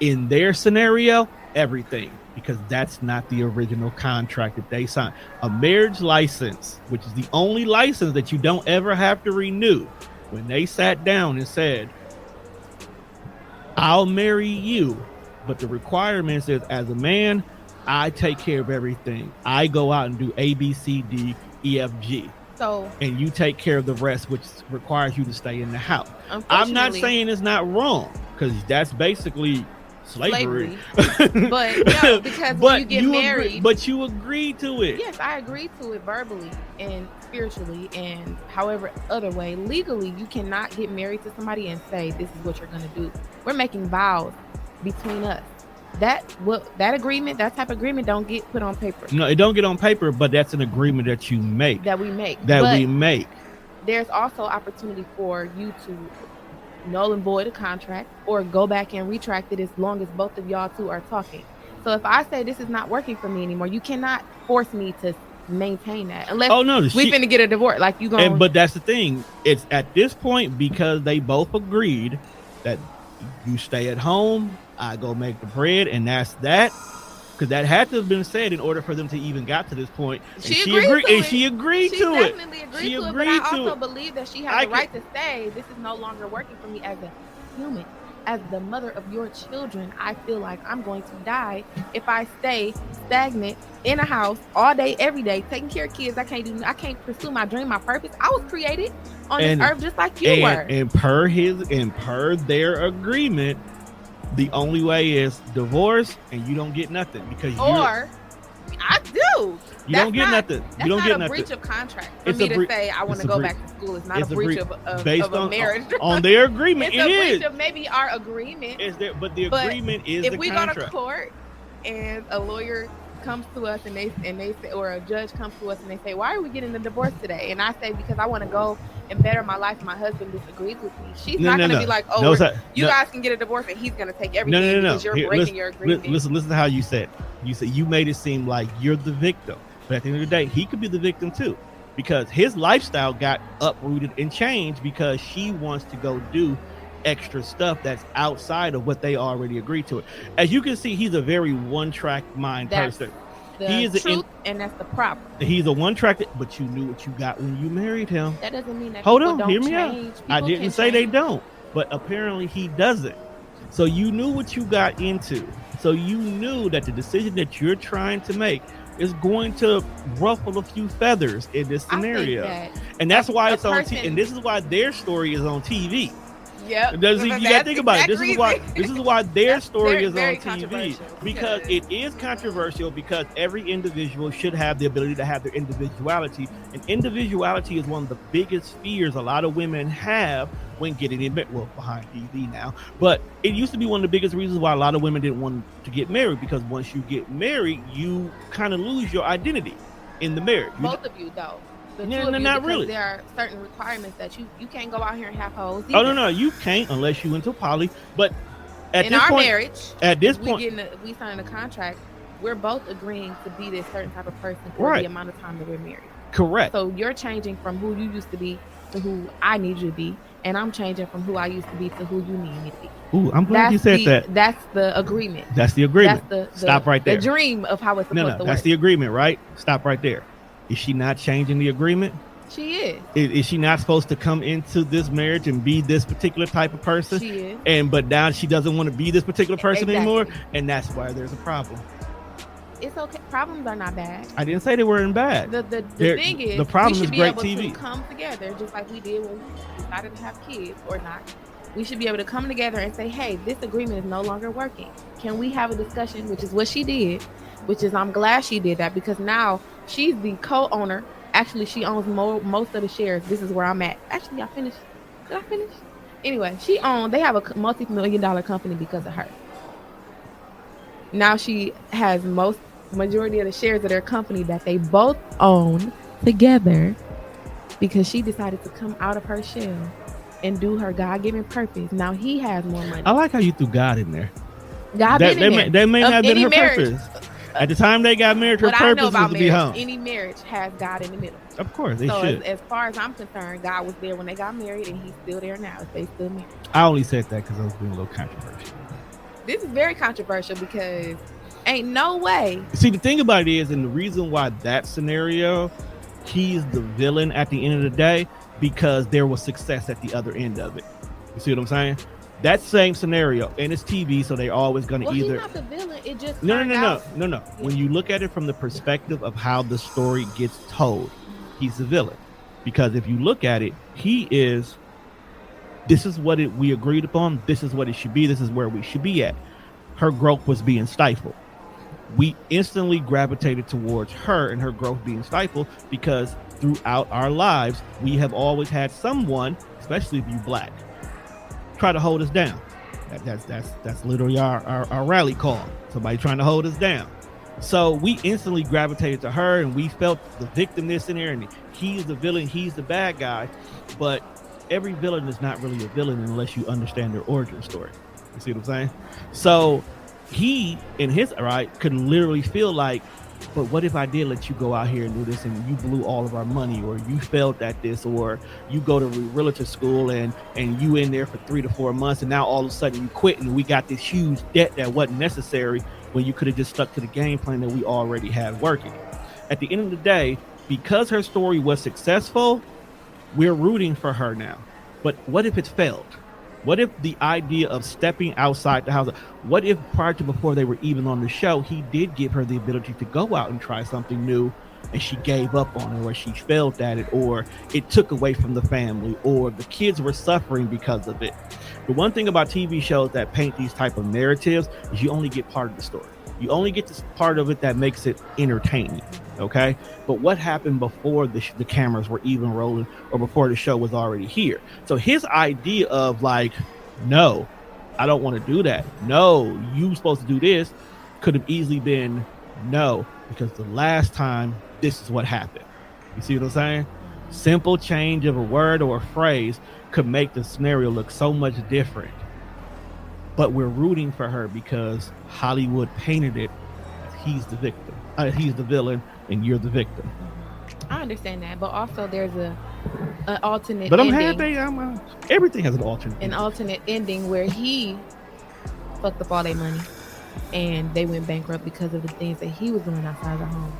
In their scenario, everything. Because that's not the original contract that they signed. A marriage license, which is the only license that you don't ever have to renew. When they sat down and said, I'll marry you, but the requirement is as a man, I take care of everything. I go out and do A, B, C, D, E, F, G. And you take care of the rest, which requires you to stay in the house. I'm not saying it's not wrong, because that's basically slavery. But no, because when you get married, but you agree to it. Yes, I agree to it verbally and spiritually and however other way. Legally, you cannot get married to somebody and say this is what you're going to do. We're making vows between us. That agreement, that type of agreement, don't get put on paper. No, it don't get on paper, but that's an agreement that you make. That we make. There's also opportunity for you to null and void a contract or go back and retract it as long as both of y'all two are talking. So if I say this is not working for me anymore, you cannot force me to maintain that unless we finna get a divorce. Like you going. But that's the thing. It's at this point because they both agreed that you stay at home, I go make the bread, and that's that. Because that had to have been said in order for them to even got to this point. She agreed to it. She definitely agreed to it. But I also believe that she has the right to say this is no longer working for me as a human. as the mother of your children, I feel like I'm going to die if I stay stagnant in a house all day, every day, taking care of kids. I can't pursue my dream, my purpose. I was created on this earth just like you were. And per their agreement, the only way is divorce, and you don't get nothing because I do. You don't get nothing. You don't get nothing. That's not a breach of contract for me to say I want to go back to school. It's not a breach of a marriage. On their agreement, it's a breach of maybe our agreement. But the agreement is the contract. If we go to court and a lawyer comes to us and they say, or a judge comes to us and they say, why are we getting a divorce today? And I say, because I want to go and better my life. My husband disagrees with me. She's not going to be like, you guys can get a divorce and he's going to take everything because you're breaking your agreement. Listen to how you said. You said you made it seem like you're the victim, but at the end of the day, he could be the victim too, because his lifestyle got uprooted and changed because she wants to go do extra stuff that's outside of what they already agreed to. As you can see, he's a very one-track mind person. He is truth, and that's the problem. He's a one-track, but you knew what you got when you married him. That doesn't mean that. Hold on, hear me change. out. I didn't say they don't, but apparently he doesn't. So you knew what you got into. So you knew that the decision that you're trying to make is going to ruffle a few feathers in this scenario, and that's why it's on TV. And this is why their story is on TV. Yep. You gotta think about it. This is why their story is on TV, because it is controversial, because every individual should have the ability to have their individuality, and individuality is one of the biggest fears a lot of women have when getting in bed. Well, behind TV now, but it used to be one of the biggest reasons why a lot of women didn't want to get married, because once you get married, you kind of lose your identity in the marriage. Both of you, though. No, not really. There are certain requirements that you can't go out here and have hoes either. Oh no, you can't unless you into poly. But in our marriage, at this point, we sign a contract. We're both agreeing to be this certain type of person for the amount of time that we're married. Correct. So you're changing from who you used to be to who I need you to be, and I'm changing from who I used to be to who you need me to be. Ooh, I'm glad you said that. That's the agreement. That's the agreement. That's Stop right there. The dream of how it's supposed to work. That's the agreement, right? Stop right there. Is she not changing the agreement? She is. Is she not supposed to come into this marriage and be this particular type of person? She is. But now she doesn't want to be this particular person anymore, and that's why there's a problem. It's okay. Problems are not bad. I didn't say they weren't bad. The thing is, the problem we is should great be able TV. to come together just like we did when we decided to have kids or not. We should be able to come together and say, hey, this agreement is no longer working. Can we have a discussion? Which is what she did, which is I'm glad she did that, because now she's the co-owner. Actually, she owns most of the shares. This is where I'm at. Actually, I finished. Did I finish? Anyway, they have a multi-million-dollar company because of her. Now she has majority of the shares of their company that they both own together, because she decided to come out of her shell and do her God-given purpose. Now he has more money. I like how you threw God in there. God been in there. That may not have been her purpose. At the time they got married, her purpose was to be home. Any marriage has God in the middle. Of course, they should. As far as I'm concerned, God was there when they got married, and he's still there now if they still married. I only said that because I was being a little controversial. This is very controversial because ain't no way. See, the thing about it is, and the reason why that scenario, he's the villain at the end of the day, because there was success at the other end of it. You see what I'm saying? That same scenario, and it's TV, so they're always going to either. He's not the villain. It just no. Yeah. When you look at it from the perspective of how the story gets told, he's the villain, because if you look at it, he is. This is what we agreed upon. This is what it should be. This is where we should be at. Her growth was being stifled. We instantly gravitated towards her and her growth being stifled, because throughout our lives, we have always had someone, especially if you black, try to hold us down. That's literally our rally call. Somebody trying to hold us down. So we instantly gravitated to her, and we felt the victimness in there, and he's the villain, he's the bad guy. But every villain is not really a villain unless you understand their origin story. You see what I'm saying? So he, in his could literally feel like, but what if I did let you go out here and do this, and you blew all of our money, or you failed at this, or you go to realtor school and you in there for 3 to 4 months, and now all of a sudden you quit, and we got this huge debt that wasn't necessary when you could have just stuck to the game plan that we already had working. At the end of the day, because her story was successful, we're rooting for her now. But what if it's failed? What if the idea of stepping outside the house, what if before they were even on the show, he did give her the ability to go out and try something new, and she gave up on it, or she failed at it, or it took away from the family, or the kids were suffering because of it. The one thing about TV shows that paint these type of narratives is you only get part of the story. You only get this part of it that makes it entertaining, okay? But what happened before the cameras were even rolling, or before the show was already here? So his idea of like, no, I don't want to do that. No, you supposed to do this, could have easily been no, because the last time this is what happened. You see what I'm saying? Simple change of a word or a phrase could make the scenario look so much different. But we're rooting for her because Hollywood painted it as he's the victim. He's the villain and you're the victim. I understand that, but also there's an alternate but ending. I'm happy. Everything has an alternate ending. Alternate ending where he fucked up all their money and they went bankrupt because of the things that he was doing outside the home.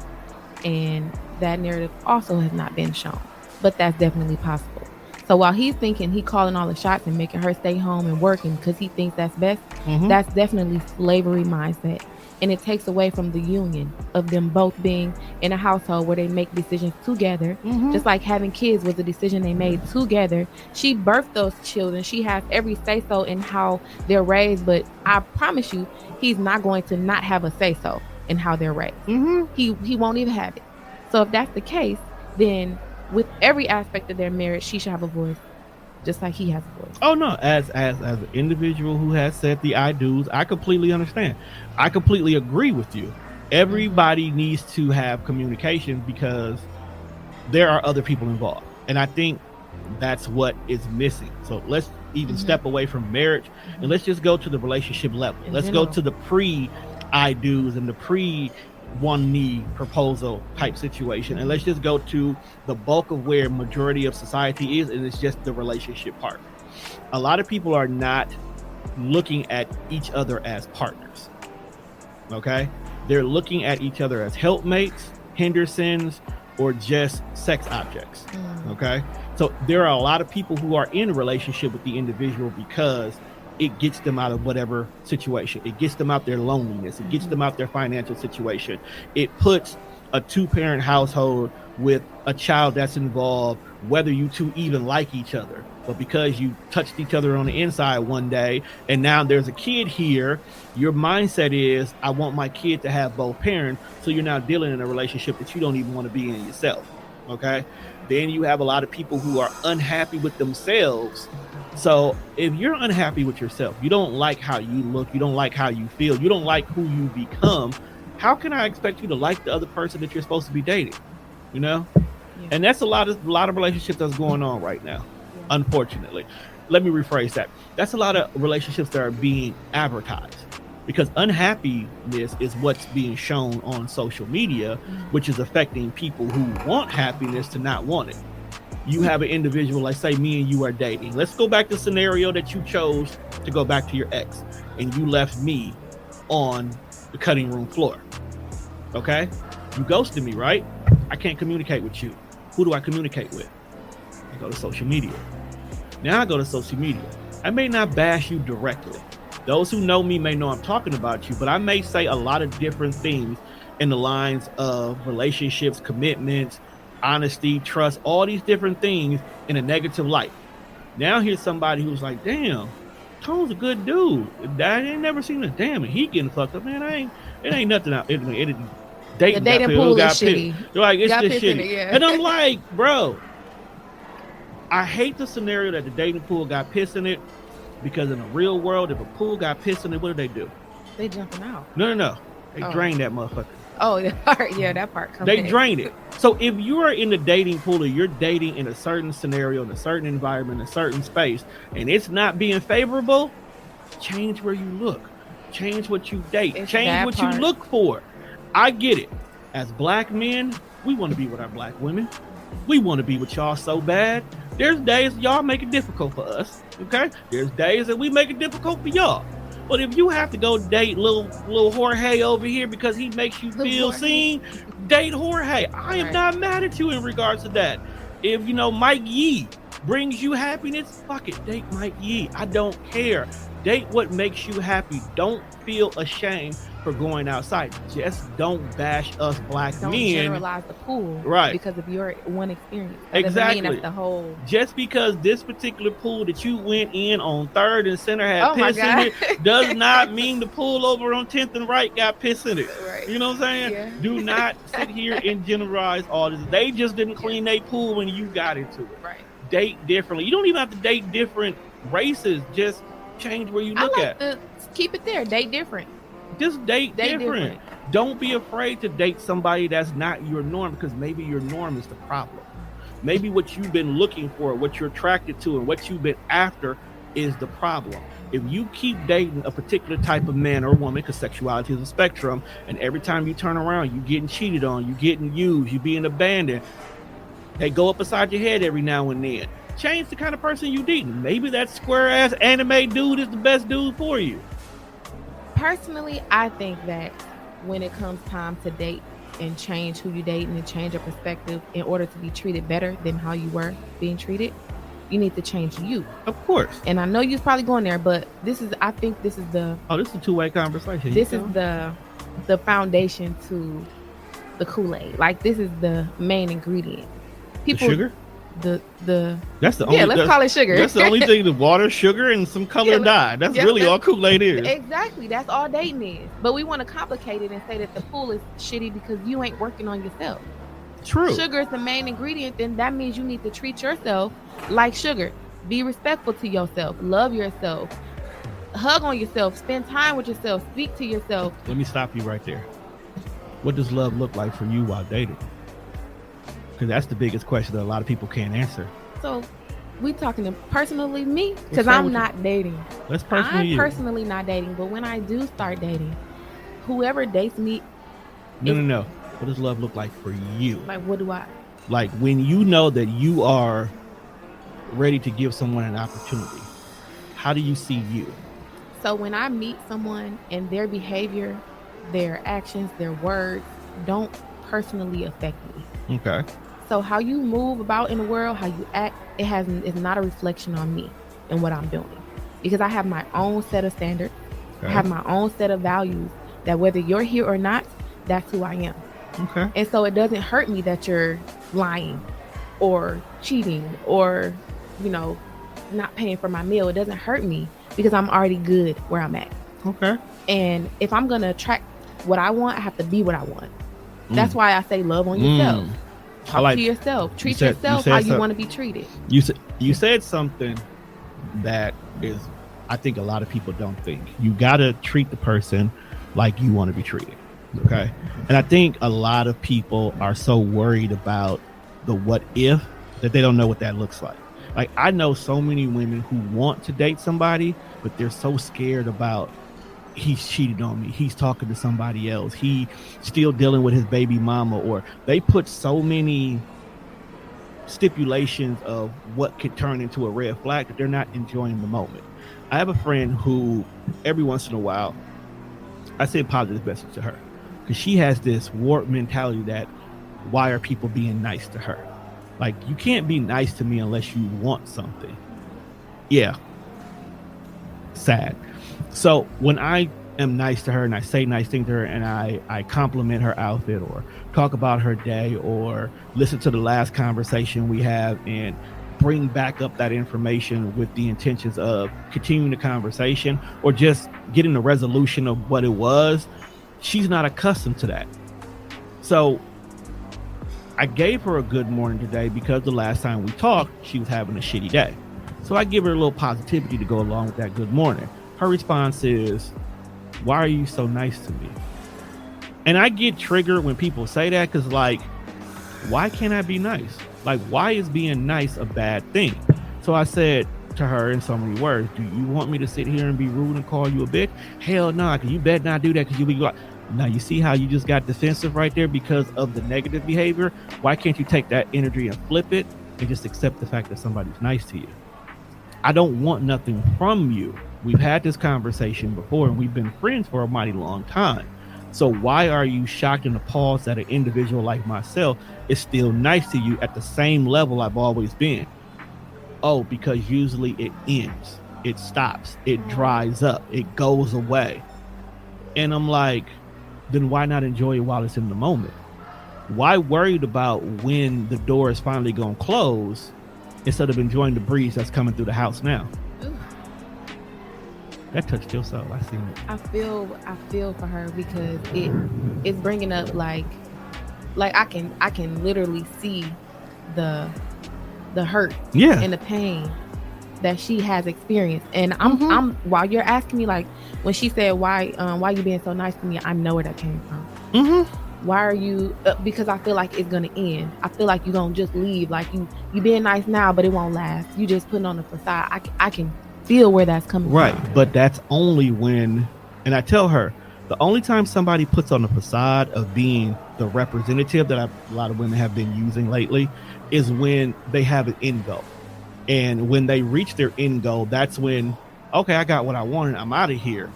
And that narrative also has not been shown, but that's definitely possible. So while he's thinking he calling all the shots and making her stay home and working because he thinks that's best, that's definitely slavery mindset. And it takes away from the union of them both being in a household where they make decisions together. Just like having kids was a decision they made together. She birthed those children. She has every say-so in how they're raised, but I promise you, he's not going to not have a say-so in how they're raised. He won't even have it. So if that's the case, then with every aspect of their marriage, she should have a voice, just like he has a voice. Oh no, as an individual who has said the I do's, I completely understand. I completely agree with you. Everybody needs to have communication because there are other people involved, and I think that's what is missing. So let's even step away from marriage and let's just go to the relationship level. Let's go to the pre I do's and the pre one knee proposal type situation, and let's just go to the bulk of where majority of society is, and it's just the relationship part. A lot of people are not looking at each other as partners, okay? They're looking at each other as helpmates, Hendersons, or just sex objects, okay? So there are a lot of people who are in a relationship with the individual because it gets them out of whatever situation. It gets them out their loneliness. It gets them out their financial situation. It puts a two-parent household with a child that's involved, whether you two even like each other. But because you touched each other on the inside one day, and now there's a kid here, your mindset is, I want my kid to have both parents, so you're now dealing in a relationship that you don't even want to be in yourself, okay? Then you have a lot of people who are unhappy with themselves. So if you're unhappy with yourself, you don't like how you look, you don't like how you feel, you don't like who you become, how can I expect you to like the other person that you're supposed to be dating? You know? Yeah. And that's a lot of relationships that's going on right now, unfortunately. Let me rephrase that. That's a lot of relationships that are being advertised, because unhappiness is what's being shown on social media, which is affecting people who want happiness to not want it. You have an individual, like say me and you are dating. Let's go back to the scenario that you chose to go back to your ex, and you left me on the cutting room floor. Okay? You ghosted me, right? I can't communicate with you. Who do I communicate with? I go to social media. Now I go to social media. I may not bash you directly. Those who know me may know I'm talking about you, but I may say a lot of different things in the lines of relationships, commitments, honesty, trust, all these different things in a negative light. Now here's somebody who's like, damn, Tone's a good dude. I ain't never seen a damn, and he getting fucked up. Man, it ain't nothing out. Dating pool is shitty. Like, it's just shitty. And I'm like, bro, I hate the scenario that the dating pool got pissed in it, because in the real world, if a pool got pissed in it, what do? They jumping out. No. They drain that motherfucker. Oh, yeah, that part comes They drain it. So if you are in the dating pool, or you're dating in a certain scenario, in a certain environment, in a certain space, and it's not being favorable, change where you look. Change what you date. Change what you look for. I get it. As black men, we want to be with our black women. We want to be with y'all so bad. There's days y'all make it difficult for us, okay? There's days that we make it difficult for y'all. But if you have to go date little Jorge over here because he makes you feel seen, date Jorge. I am not mad at you in regards to that. If, Mike Yee brings you happiness, fuck it, date Mike Yee. I don't care. Date what makes you happy. Don't feel ashamed for going outside. Just don't bash us black don't men. generalize the pool, right? Because of your one experience. That exactly. Mean that's the whole. Just because this particular pool that you went in on 3rd and Center had piss in it does not mean the pool over on 10th and Right got piss in it. Right. You know what I'm saying? Yeah. Do not sit here and generalize all this. They just didn't clean their pool when you got into it. Right. Date differently. You don't even have to date different races. Just change where you look at. Keep it there. Date different. Just date different. Don't be afraid to date somebody that's not your norm, because maybe your norm is the problem. Maybe what you've been looking for, what you're attracted to, and what you've been after is the problem. If you keep dating a particular type of man or woman, because sexuality is a spectrum, and every time you turn around, you're getting cheated on, you're getting used, you're being abandoned, they go up beside your head every now and then. Change the kind of person you dating. Maybe that square ass anime dude is the best dude for you. Personally, I think that when it comes time to date and change who you date and change your perspective in order to be treated better than how you were being treated, you need to change you. Of course. And I know you're probably going there, but I think this is the... Oh, this is a two-way conversation. This is the foundation to the Kool-Aid. Like, this is the main ingredient. People, the sugar? That's the only, let's call it sugar. That's the only thing, the water, sugar, and some color dye. That's really all Kool-Aid is. Exactly. That's all dating is. But we want to complicate it and say that the pool is shitty because you ain't working on yourself. True. Sugar is the main ingredient, then that means you need to treat yourself like sugar. Be respectful to yourself. Love yourself. Hug on yourself. Spend time with yourself. Speak to yourself. Let me stop you right there. What does love look like for you while dating? Because that's the biggest question that a lot of people can't answer. So we talking to personally me, because I'm not dating. Let's personally I'm personally not dating, but when I do start dating, whoever dates me. No. What does love look like for you? Like, what do I? Like, when you know that you are ready to give someone an opportunity, how do you see you? So when I meet someone and their behavior, their actions, their words don't personally affect me. Okay. So how you move about in the world, how you act, it's not a reflection on me and what I'm doing. Because I have my own set of standards. Okay. I have my own set of values that whether you're here or not, that's who I am. Okay. And so it doesn't hurt me that you're lying or cheating or, not paying for my meal. It doesn't hurt me because I'm already good where I'm at. Okay. And if I'm going to attract what I want, I have to be what I want. That's why I say love on yourself. Talk to yourself. Treat yourself how you want to be treated. You said something that is, I think a lot of people don't think. You got to treat the person like you want to be treated. Okay. And I think a lot of people are so worried about the what if that they don't know what that looks like. Like, I know so many women who want to date somebody, but they're so scared about, he's cheated on me, he's talking to somebody else, he still dealing with his baby mama, or they put so many stipulations of what could turn into a red flag that they're not enjoying the moment. I have a friend who every once in a while I send positive message to her because she has this warped mentality that why are people being nice to her? Like, you can't be nice to me unless you want something. Yeah. Sad. So when I am nice to her and I say nice things to her and I compliment her outfit or talk about her day or listen to the last conversation we have and bring back up that information with the intentions of continuing the conversation or just getting a resolution of what it was, she's not accustomed to that. So I gave her a good morning today because the last time we talked, she was having a shitty day. So I give her a little positivity to go along with that good morning. Her response is, why are you so nice to me? And I get triggered when people say that because, like, why can't I be nice? Like, why is being nice a bad thing? So I said to her in so many words, do you want me to sit here and be rude and call you a bitch? Hell no, because you better not do that because you'll be like, now you see how you just got defensive right there because of the negative behavior? Why can't you take that energy and flip it and just accept the fact that somebody's nice to you? I don't want nothing from you. We've had this conversation before and we've been friends for a mighty long time. So why are you shocked and appalled that an individual like myself is still nice to you at the same level I've always been? Oh, because usually it ends, it stops, it dries up, it goes away. And I'm like, then why not enjoy it while it's in the moment? Why worried about when the door is finally going to close instead of enjoying the breeze that's coming through the house now? Ooh. That touched your soul. I seen it. I feel for her because it's bringing up like I can literally see the hurt and the pain that she has experienced. And I'm while you're asking me, like when she said why you being so nice to me, I know where that came from. Why are you because I feel like it's gonna end. I feel like you're gonna just leave, like you being nice now, but it won't last. You just putting on a facade. I can feel where that's coming from. Right, but that's only when, and I tell her, the only time somebody puts on a facade of being the representative that a lot of women have been using lately is when they have an end goal. And when they reach their end goal, that's when, okay, I got what I wanted, I'm out of here.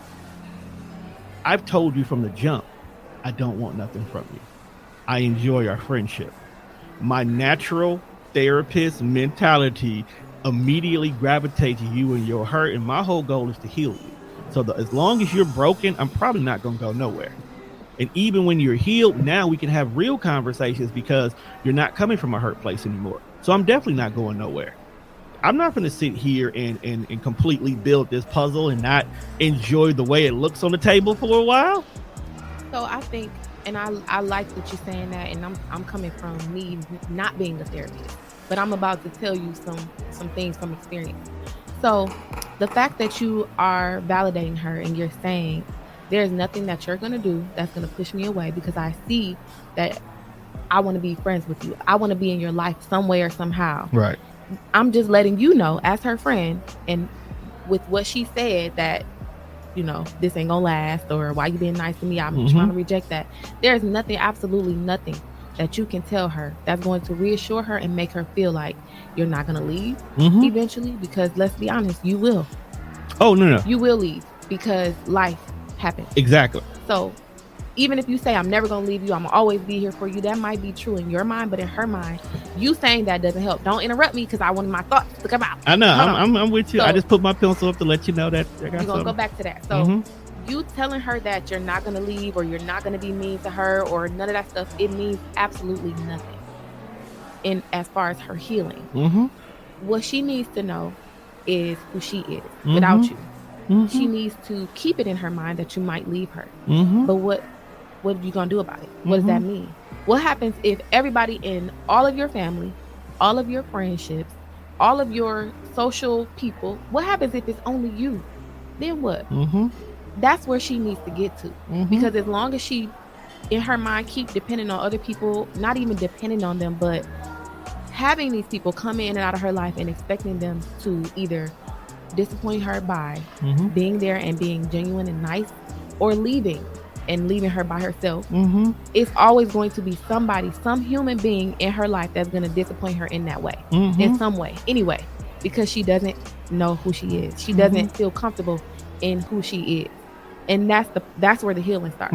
I've told you from the jump, I don't want nothing from you. I enjoy our friendship. My natural therapist mentality immediately gravitates to you and your hurt, and my whole goal is to heal you. So as long as you're broken, I'm probably not going to go nowhere. And even when you're healed, now we can have real conversations because you're not coming from a hurt place anymore. So I'm definitely not going nowhere. I'm not going to sit here and completely build this puzzle and not enjoy the way it looks on the table for a while. So I think, and I like that you're saying that, and I'm coming from me not being a therapist, but I'm about to tell you some things from experience. So the fact that you are validating her and you're saying there's nothing that you're going to do that's going to push me away because I see that I want to be friends with you. I want to be in your life some way or somehow. Right. I'm just letting you know as her friend, and with what she said that, you know, this ain't gonna last, or why you being nice to me, I'm trying to reject that. There's nothing, absolutely nothing that you can tell her that's going to reassure her and make her feel like you're not gonna leave eventually, because let's be honest, you will. Oh, no. You will leave because life happens. Exactly. So even if you say, I'm never going to leave you, I'm going to always be here for you, that might be true in your mind, but in her mind, you saying that doesn't help. Don't interrupt me because I wanted my thoughts to come out. I know. I'm with you. So, I just put my pencil up to let you know that I got you're going to go back to that. So you telling her that you're not going to leave or you're not going to be mean to her or none of that stuff, it means absolutely nothing in as far as her healing. What she needs to know is who she is without you. She needs to keep it in her mind that you might leave her. But what are you going to do about it? What does that mean? What happens if everybody in all of your family, all of your friendships, all of your social people, what happens if it's only you? Then what? That's where she needs to get to. Because as long as she, in her mind, keep depending on other people, not even depending on them, but having these people come in and out of her life and expecting them to either disappoint her by being there and being genuine and nice, or leaving her by herself, it's always going to be somebody, some human being in her life that's going to disappoint her in that way, in some way, anyway, because she doesn't know who she is. She doesn't feel comfortable in who she is, and that's where the healing starts.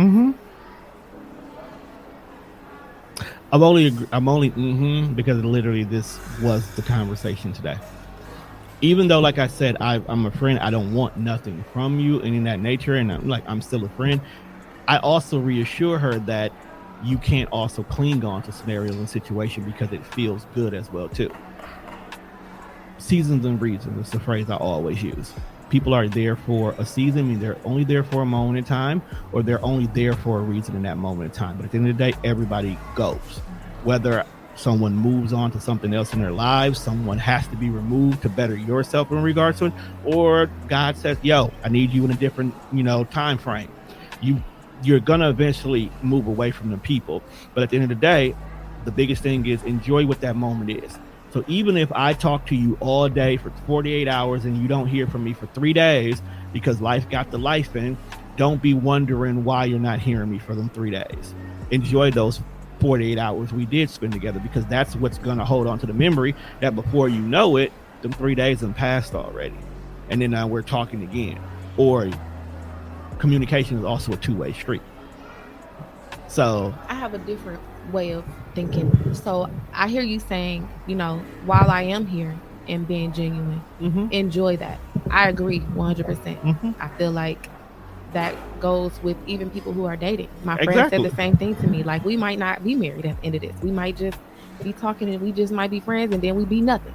I'm only because literally this was the conversation today. Even though, like I said, I'm a friend, I don't want nothing from you and in that nature, and I'm still a friend. I also reassure her that you can't also cling on to scenarios and situations because it feels good as well too. Seasons and reasons is the phrase I always use. People are there for a season, I mean they're only there for a moment in time, or they're only there for a reason in that moment in time. But at the end of the day, everybody goes. Whether someone moves on to something else in their lives, someone has to be removed to better yourself in regards to it, or God says, yo, I need you in a different, time frame. You're gonna eventually move away from the people. But at the end of the day, the biggest thing is enjoy what that moment is. So even if I talk to you all day for 48 hours and you don't hear from me for 3 days because life got the life in, don't be wondering why you're not hearing me for them 3 days. Enjoy those 48 hours we did spend together, because that's what's going to hold on to the memory that before you know it, them 3 days have passed already. And then we're talking again. Or communication is also a two-way street. So I have a different way of thinking. So I hear you saying, while I am here, and being genuine. Enjoy that. I agree 100%. I feel like that goes with even people who are dating. My friend said the same thing to me. Like, we might not be married at the end of this. We might just be talking and we just might be friends and then we be nothing.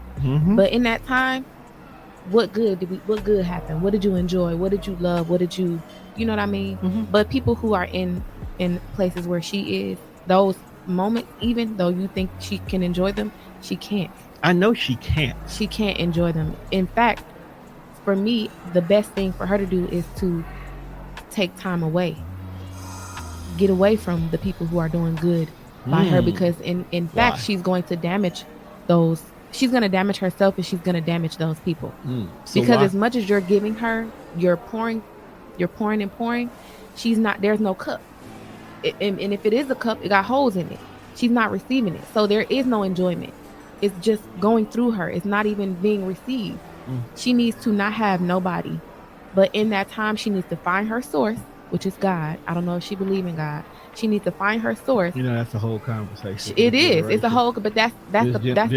But in that time, what good happened? What did you enjoy? What did you love? What did you know what I mean? But people who are in places where she is, those moments, even though you think she can enjoy them, she can't. I know she can't. She can't enjoy them. In fact, for me, the best thing for her to do is to take time away. Get away from the people who are doing good by her, because in fact, she's going to damage those. She's going to damage herself, and she's going to damage those people. So because as much as you're giving her, you're pouring. She's not. There's no cup. And if it is a cup, it got holes in it. She's not receiving it. So there is no enjoyment. It's just going through her. It's not even being received. She needs to not have nobody. But in that time, she needs to find her source, which is God. I don't know if she believes in God. She needs to find her source. That's a whole conversation. It is. It's a whole. But that's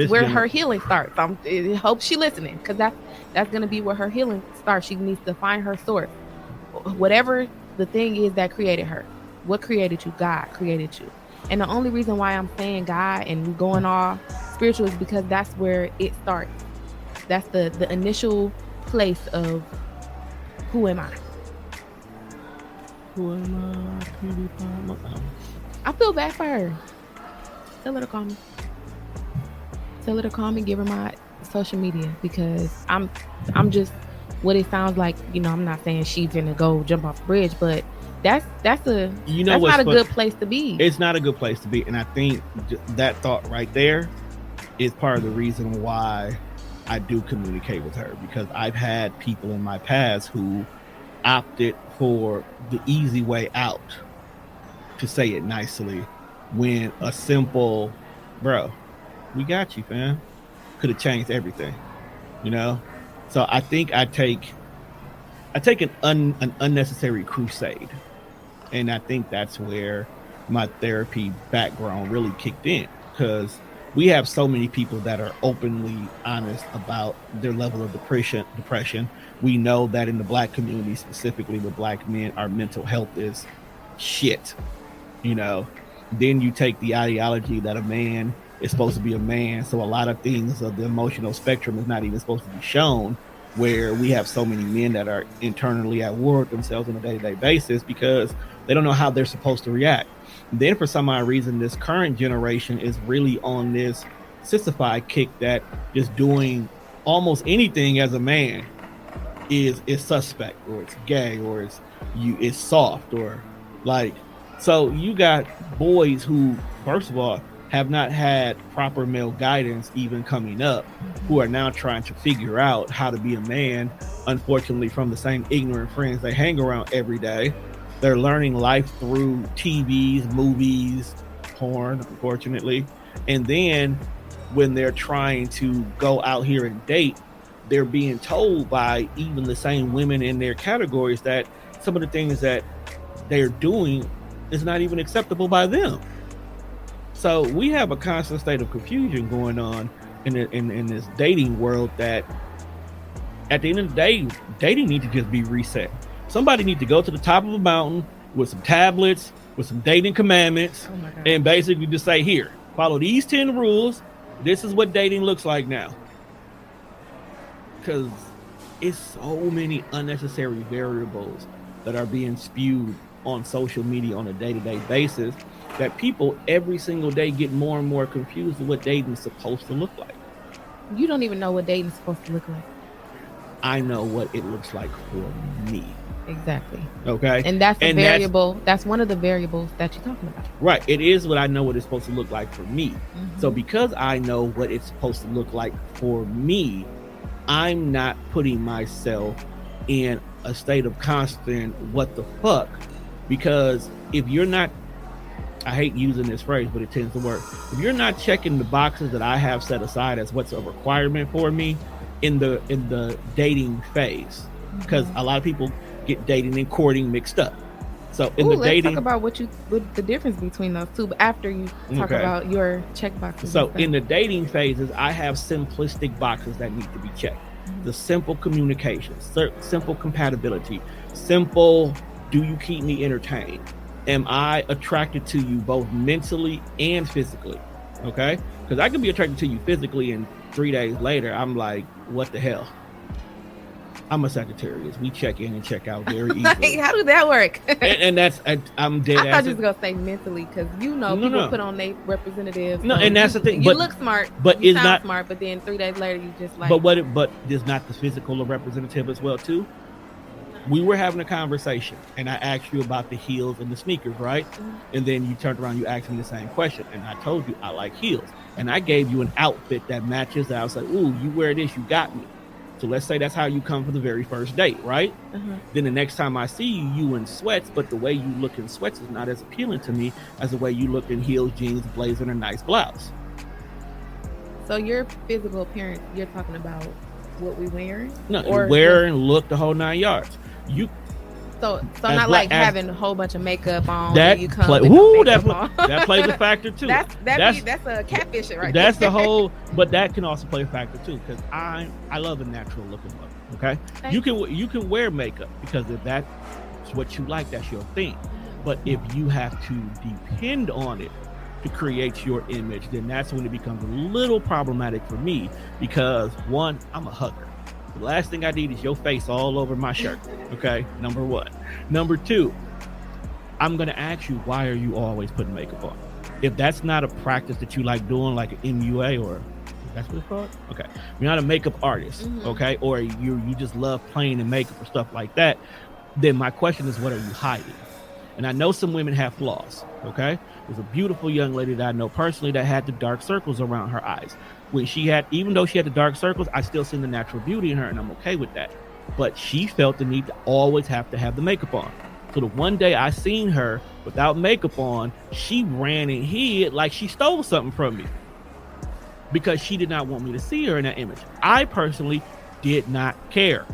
where her healing starts. I hope she's listening, because that's going to be where her healing starts. She needs to find her source. Whatever the thing is that created her. What created you? God created you. And the only reason why I'm saying God and going all spiritual is because that's where it starts. That's the initial place of who am I? Who am I? I feel bad for her. Tell her to call me. Tell her to call me. Give her my social media, because I'm just what it sounds like. I'm not saying she's gonna go jump off the bridge, but that's not a good place to be. It's not a good place to be, and I think that thought right there is part of the reason why I do communicate with her, because I've had people in my past who opted for the easy way out, to say it nicely, when a simple bro, we got you, fam, could have changed everything. So I think I take an unnecessary crusade, and I think that's where my therapy background really kicked in, because we have so many people that are openly honest about their level of depression. We know that in the Black community, specifically with Black men, our mental health is shit. Then you take the ideology that a man is supposed to be a man, so a lot of things of the emotional spectrum is not even supposed to be shown, where we have so many men that are internally at war with themselves on a day-to-day basis because they don't know how they're supposed to react. Then for some odd reason, this current generation is really on this sissified kick that just doing almost anything as a man is suspect, or it's gay, or it's soft, or like. So you got boys who, first of all, have not had proper male guidance even coming up, who are now trying to figure out how to be a man, unfortunately, from the same ignorant friends they hang around every day. They're learning life through TVs, movies, porn, unfortunately. And then when they're trying to go out here and date, they're being told by even the same women in their categories that some of the things that they're doing is not even acceptable by them. So we have a constant state of confusion going on in this dating world, that at the end of the day, dating needs to just be reset. Somebody needs to go to the top of a mountain with some tablets, with some dating commandments, and basically just say, here, follow these 10 rules. This is what dating looks like now. Because it's so many unnecessary variables that are being spewed on social media on a day-to-day basis, that people every single day get more and more confused with what dating is supposed to look like. You don't even know what dating is supposed to look like. I know what it looks like for me. Exactly. Okay. And that's a variable. That's one of the variables that you're talking about. Right. It is what I know what it's supposed to look like for me. So because I know what it's supposed to look like for me, I'm not putting myself in a state of constant what the fuck, because if you're not, I hate using this phrase, but it tends to work. If you're not checking the boxes that I have set aside as what's a requirement for me in the dating phase, because a lot of people get dating and courting mixed up. So in the dating, let's talk about what the difference between those two. But after you talk about your check boxes. So in the dating phases, I have simplistic boxes that need to be checked. The simple communication, simple compatibility, simple, do you keep me entertained? Am I attracted to you both mentally and physically? Okay? Because I could be attracted to you physically and 3 days later, I'm like, what the hell? I'm a Sagittarius. We check in and check out very easily. How does that work? and that's, I'm dead. I thought you was going to say mentally, because people put on their representatives. No, and that's the thing. You look smart, but you it's sound not smart, but then 3 days later, you just like. But is not the physical a representative as well, too? We were having a conversation, and I asked you about the heels and the sneakers, right? Mm-hmm. And then you turned around, you asked me the same question, and I told you I like heels. And I gave you an outfit that matches that. I was like, ooh, you wear this, you got me. So let's say that's how you come for the very first date, right? Mm-hmm. Then the next time I see you in sweats, but the way you look in sweats is not as appealing to me as the way you look in heels, jeans, blazer, and a nice blouse. So your physical appearance, you're talking about what we wearing? No, wear and look the whole 9 yards. So not like having a whole bunch of makeup on. That you come that plays a factor too. That's a catfishing right there. That's the whole, but that can also play a factor too, because I love a natural looking look. Okay, you can wear makeup because if that's what you like, that's your thing. But if you have to depend on it to create your image, then that's when it becomes a little problematic for me, because one, I'm a hugger. The last thing I need is your face all over my shirt. Okay, number one. Number two, I'm going to ask you, why are you always putting makeup on? If that's not a practice that you like doing, like an MUA, or that's what it's called? Okay. You're not a makeup artist, okay? Or you just love playing in makeup or stuff like that, then my question is, what are you hiding? And I know some women have flaws, okay? There's a beautiful young lady that I know personally that had the dark circles around her eyes. Even though she had the dark circles, I still seen the natural beauty in her, and I'm okay with that. But she felt the need to always have to have the makeup on. So the one day I seen her without makeup on, she ran and hid like she stole something from me, because she did not want me to see her in that image. I personally did not care,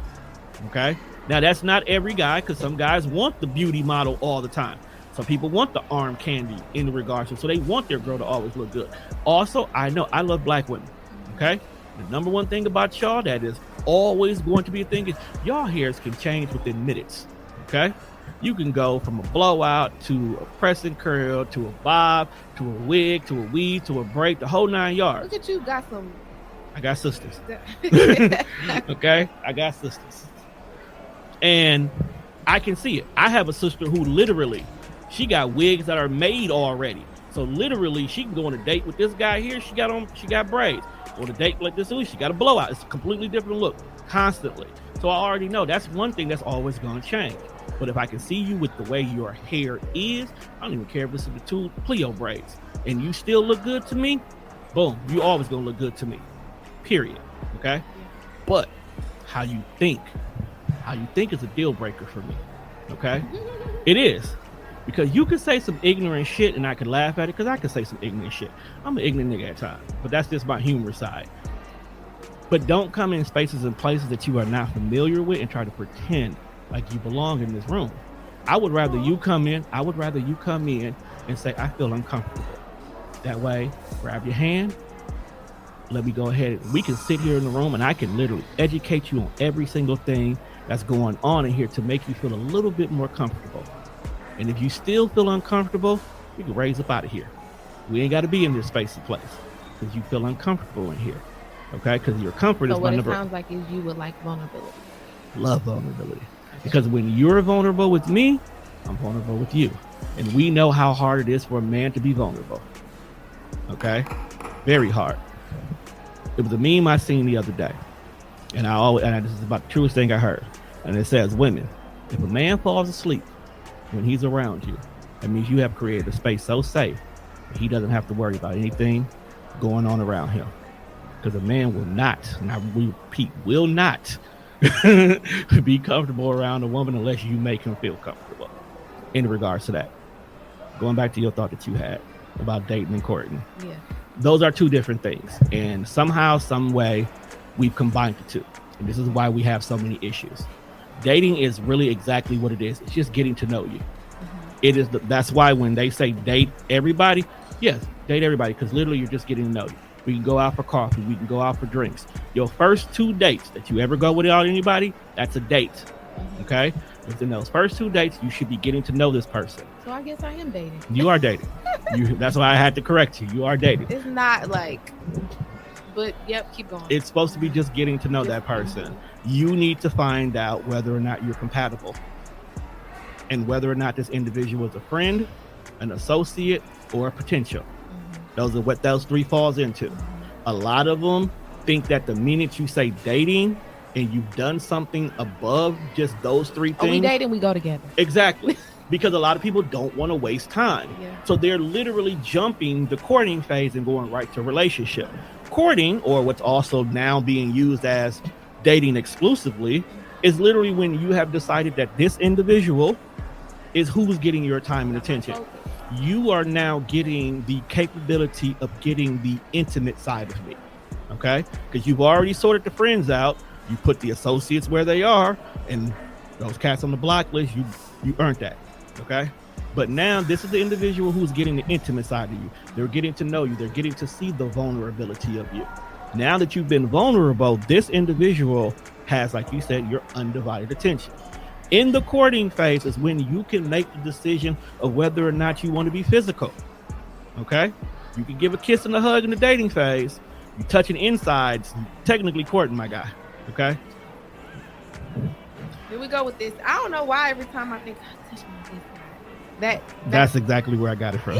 okay? Now, that's not every guy, because some guys want the beauty model all the time. Some people want the arm candy in regards to, so they want their girl to always look good. Also, I know I love black women, okay? The number one thing about y'all that is always going to be a thing is y'all hairs can change within minutes, okay? You can go from a blowout to a press and curl to a bob to a wig to a weave to a braid, the whole 9 yards. Look at you, got some. I got sisters. Okay? I got sisters. And I can see it. I have a sister who literally, she got wigs that are made already. So literally, she can go on a date with this guy here. She got braids. On a date like this, she got a blowout. It's a completely different look constantly. So I already know that's one thing that's always going to change. But if I can see you with the way your hair is, I don't even care if this is the two Pleo braids, and you still look good to me, boom, you always going to look good to me. Period. Okay? But how you think is a deal breaker for me. Okay? It is. Because you can say some ignorant shit and I can laugh at it, because I can say some ignorant shit. I'm an ignorant nigga at times, but that's just my humor side. But don't come in spaces and places that you are not familiar with and try to pretend like you belong in this room. I would rather you come in and say, I feel uncomfortable. That way, grab your hand, let me go ahead. We can sit here in the room and I can literally educate you on every single thing that's going on in here to make you feel a little bit more comfortable. And if you still feel uncomfortable, we can raise up out of here. We ain't got to be in this space and place because you feel uncomfortable in here. Okay? Because your comfort is my number. So what it sounds like is you would like vulnerability. Love vulnerability. Because when you're vulnerable with me, I'm vulnerable with you. And we know how hard it is for a man to be vulnerable. Okay? Very hard. It was a meme I seen the other day. And this is about the truest thing I heard. And it says, women, if a man falls asleep when he's around you, that means you have created a space so safe that he doesn't have to worry about anything going on around him. Because a man will not, and I repeat, will not be comfortable around a woman unless you make him feel comfortable in regards to that. Going back to your thought that you had about dating and courting. Yeah. Those are two different things. And somehow, some way, we've combined the two. And this is why we have so many issues. Dating is really exactly what it is. It's just getting to know you. That's why when they say date everybody, yes, date everybody, because literally you're just getting to know you. We can go out for coffee. We can go out for drinks. Your first 2 dates that you ever go without anybody, that's a date. Okay? Within those first 2 dates, you should be getting to know this person. So I guess I am dating. You are dating. That's why I had to correct you. You are dating. It's not like, but yep, keep going. It's supposed to be just getting to know that person. You need to find out whether or not you're compatible, and whether or not this individual is a friend, an associate, or a potential. Those are what those 3 falls into. A lot of them think that the minute you say dating and you've done something above just those 3 things. We date and we go together. Exactly. Because a lot of people don't want to waste time. Yeah. So they're literally jumping the courting phase and going right to relationship. Courting, or what's also now being used as dating exclusively, is literally when you have decided that this individual is who's getting your time and attention. You are now getting the capability of getting the intimate side of me, okay? Because you've already sorted the friends out. You put the associates where they are, and those cats on the block list, you earned that, okay? But now this is the individual who's getting the intimate side of you. They're getting to know you. They're getting to see the vulnerability of you. Now that you've been vulnerable, this individual has, like you said, your undivided attention. In the courting phase is when you can make the decision of whether or not you want to be physical. Okay? You can give a kiss and a hug in the dating phase. You touching insides, technically courting, my guy. Okay? Here we go with this. I don't know why every time I think I touch my inside. That's exactly where I got it from.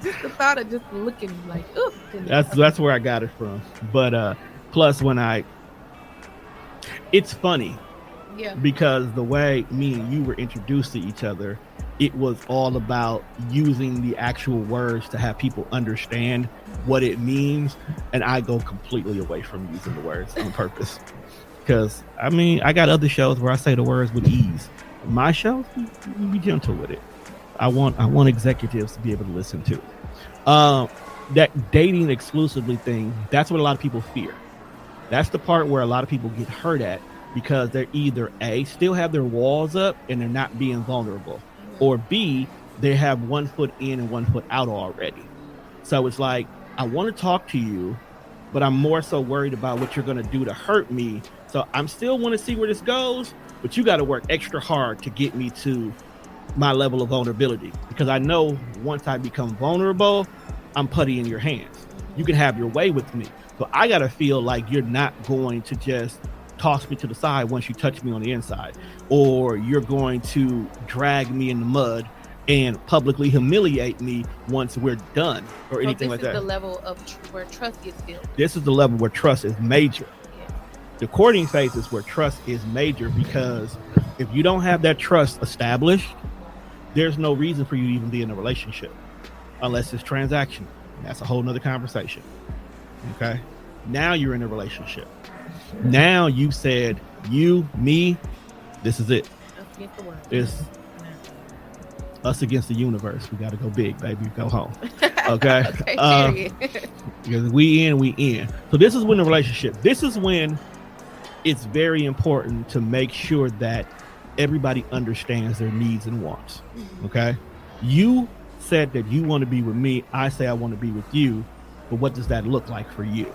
Just the thought of just looking like, ooh. That's where I got it from. But plus it's funny. Yeah. Because the way me and you were introduced to each other, it was all about using the actual words to have people understand what it means. And I go completely away from using the words on purpose. Because, I mean, I got other shows where I say the words with ease. My show, be gentle with it. I want executives to be able to listen to it. That dating exclusively thing, that's what a lot of people fear. That's the part where a lot of people get hurt at, because they're either A, still have their walls up and they're not being vulnerable, or B, they have 1 foot in and 1 foot out already. So it's like, I want to talk to you, but I'm more so worried about what you're going to do to hurt me. So I'm still want to see where this goes, but you got to work extra hard to get me to my level of vulnerability, because I know once I become vulnerable, I'm putty in your hands. You can have your way with me. So I got to feel like you're not going to just toss me to the side once you touch me on the inside, or you're going to drag me in the mud and publicly humiliate me once we're done, or anything like that. This is the level of where trust gets built. This is the level where trust is major. Yeah. The courting phase is where trust is major, because if you don't have that trust established, there's no reason for you to even be in a relationship unless it's transactional. That's a whole nother conversation. Okay? Now you're in a relationship. Now you said, you, me, this is it. Us against the world. It's us against the universe. We got to go big, baby. Go home. Okay? Okay, because we in. So this is when the relationship, this is when it's very important to make sure that everybody understands their needs and wants. Okay? You said that you want to be with me. I say I want to be with you. But what does that look like for you?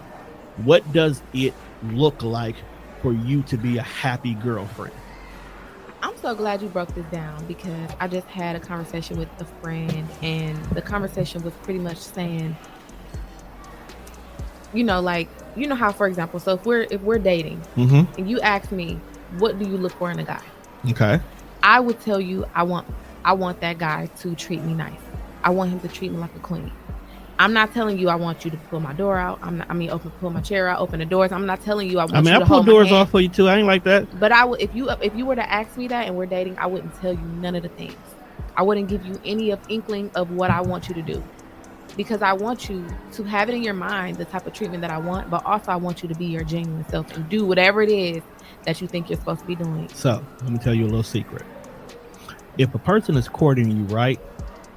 What does it look like for you to be a happy girlfriend? I'm so glad you broke this down, because I just had a conversation with a friend, and the conversation was pretty much saying, like, how, for example, so if we're dating, and you ask me, what do you look for in a guy? Okay. I would tell you, I want that guy to treat me nice. I want him to treat me like a queen. I'm not telling you I want you to pull my door out. Pull my chair out, open the doors. I'm not telling you I want you to hold my hand. I pull doors off for you too. I ain't like that. But I would, if you were to ask me that and we're dating, I wouldn't tell you none of the things. I wouldn't give you any inkling of what I want you to do, because I want you to have it in your mind, the type of treatment that I want, but also I want you to be your genuine self and do whatever it is that you think you're supposed to be doing. So let me tell you a little secret. If a person is courting you right,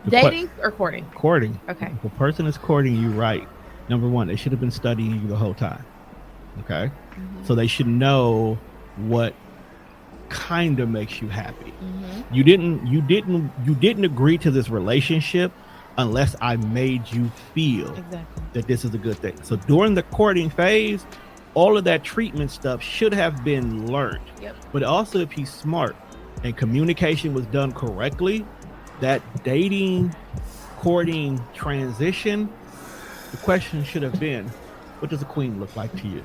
dating or courting? Courting. Okay. If a person is courting you right, number one, they should have been studying you the whole time. Okay. So they should know what kind of makes you happy. You didn't agree to this relationship unless I made you feel that this is a good thing. So during the courting phase, all of that treatment stuff should have been learned. But also, if he's smart and communication was done correctly, that dating, courting transition, the question should have been, what does a queen look like to you?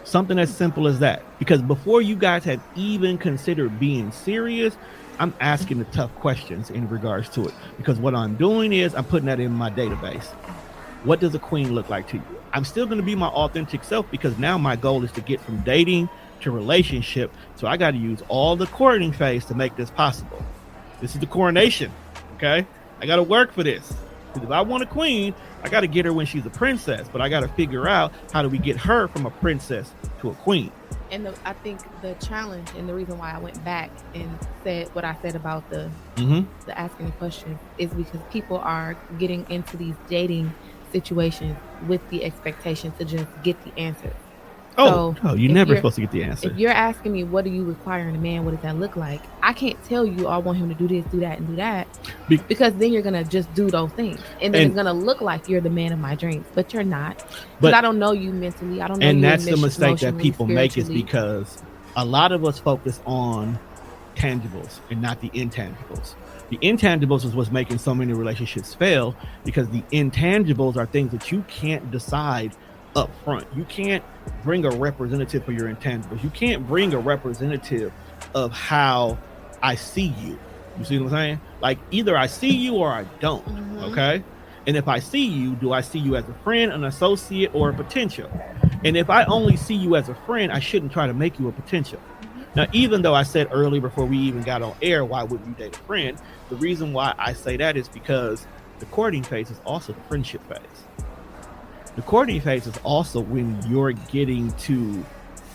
Something as simple as that. Because before you guys had even considered being serious, I'm asking the tough questions in regards to it. Because what I'm doing is I'm putting that in my database. What does a queen look like to you? I'm still going to be my authentic self, because now my goal is to get from dating to relationship. So I got to use all the courting phase to make this possible. This is the coronation. Okay. I got to work for this. Because if I want a queen, I got to get her when she's a princess, but I got to figure out how do we get her from a princess to a queen. And I think the challenge and the reason why I went back and said what I said about the asking the question is because people are getting into these dating situations with the expectation to just get the answer. You're never supposed to get the answer. If you're asking me, what do you require in a man? What does that look like? I can't tell you, I want him to do this, do that, and do that. Because then you're going to just do those things. And then it's going to look like you're the man of my dreams. But you're not. Because I don't know you mentally. I don't know you. And that's the mistake that people make, is because a lot of us focus on tangibles and not the intangibles. The intangibles is what's making so many relationships fail, because the intangibles are things that you can't decide up front. You can't bring a representative for your intangibles. You can't bring a representative of how I see you. You see what I'm saying? Like, either I see you or I don't. Okay. And if I see you, do I see you as a friend, an associate, or a potential? And if I only see you as a friend, I shouldn't try to make you a potential. Now, even though I said earlier before we even got on air, why wouldn't you date a friend? The reason why I say that is because the courting phase is also the friendship phase. The courting phase is also when you're getting to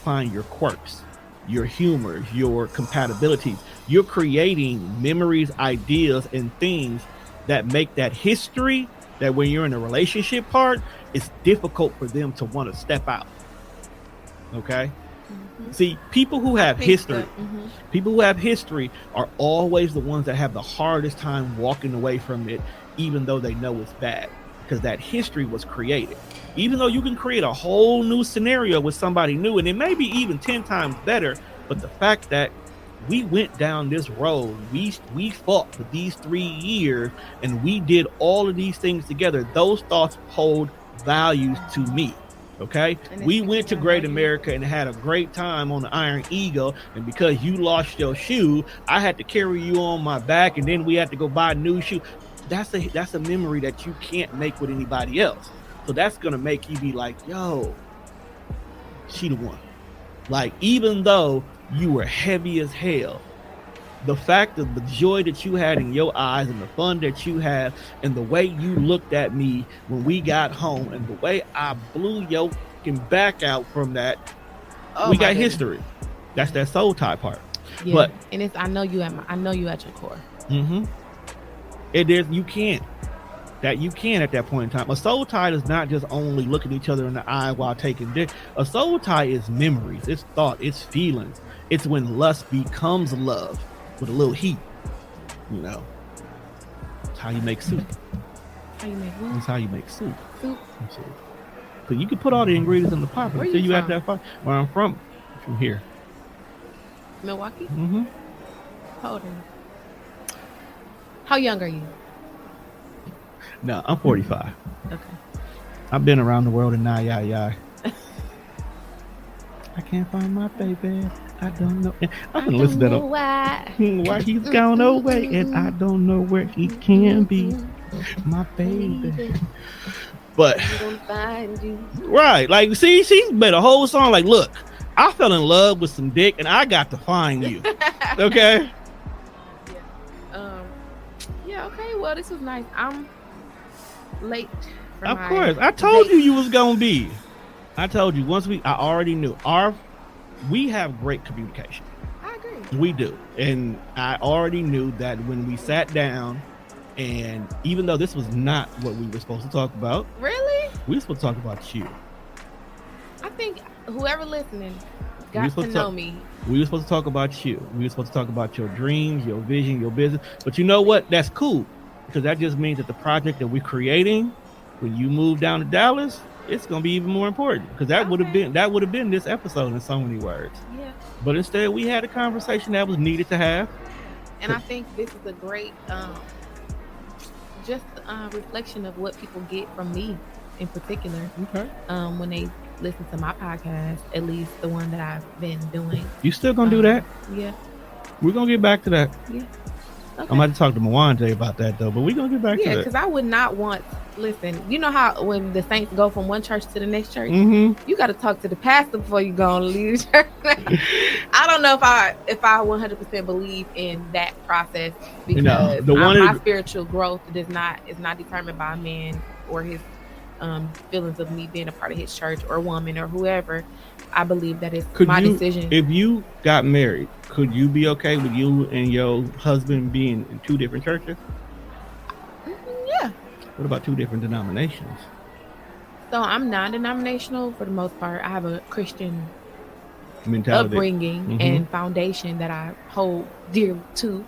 find your quirks, your humors, your compatibilities. You're creating memories, ideas, and things that make that history, that when you're in a relationship part, it's difficult for them to want to step out. Okay? See, people who have history, people who have history are always the ones that have the hardest time walking away from it, even though they know it's bad. Because that history was created. Even though you can create a whole new scenario with somebody new, and it may be even 10 times better, but the fact that we went down this road, we fought for these 3 years, and we did all of these things together, those thoughts hold values to me. Okay, we went to Great America and had a great time on the Iron Eagle, and because you lost your shoe, I had to carry you on my back, and then we had to go buy a new shoe. That's a memory that you can't make with anybody else. So that's gonna make you be like, yo, she the one. Like, even though you were heavy as hell, the fact of the joy that you had in your eyes and the fun that you had and the way you looked at me when we got home and the way I blew your fucking back out from that, we got history. That's that soul tie part. Yeah. But and it's I know you at your core. It is you can't at that point in time. A soul tie is not just only looking each other in the eye while taking dick. A soul tie is memories, it's thought, it's feelings. It's when lust becomes love with a little heat. You know, it's how you make soup. How you make what? It's how you make soup. So you can put all the ingredients in the pot, but until you have that fire. Where I'm from here. Milwaukee? How old are you? How young are you? No, I'm 45. Okay. I've been around the world and now, yeah. I can't find my baby. I don't know. I'm gonna listen to them. Why he's gone away, and I don't know where he can be, my baby. But right, like, see, she's made a whole song. Like, look, I fell in love with some dick, and I got to find you. Okay. Yeah. Okay. Well, this was nice. I'm late. Of course, I told you was gonna be. I told you I already knew we have great communication. I agree. We do. And I already knew that when we sat down, and even though this was not what we were supposed to talk about. Really? We were supposed to talk about you. I think whoever listening, got to know me. We were supposed to talk about you. We were supposed to talk about your dreams, your vision, your business. But you know what? That's cool, because that just means that the project that we're creating, when you move down to Dallas, it's gonna be even more important, because that would have been this episode in so many words. Yeah. But instead, we had a conversation that was needed to have. And I think this is a great, just reflection of what people get from me in particular. Okay. When they listen to my podcast, at least the one that I've been doing. You still gonna do that? Yeah. We're gonna get back to that. Yeah. Okay. I'm about to talk to Mwanje about that though, but we're gonna get back to that. Yeah, because I would not want. Listen, you know how when the saints go from one church to the next church, you got to talk to the pastor before you go and leave the church. I don't know if I 100% believe in that process, because my spiritual growth is not determined by a man or his feelings of me being a part of his church or woman or whoever. I believe that it's my decision. If you got married, could you be okay with you and your husband being in two different churches? Yeah. What about two different denominations? So I'm non-denominational for the most part. I have a Christian mentality, upbringing, and foundation that I hold dear to.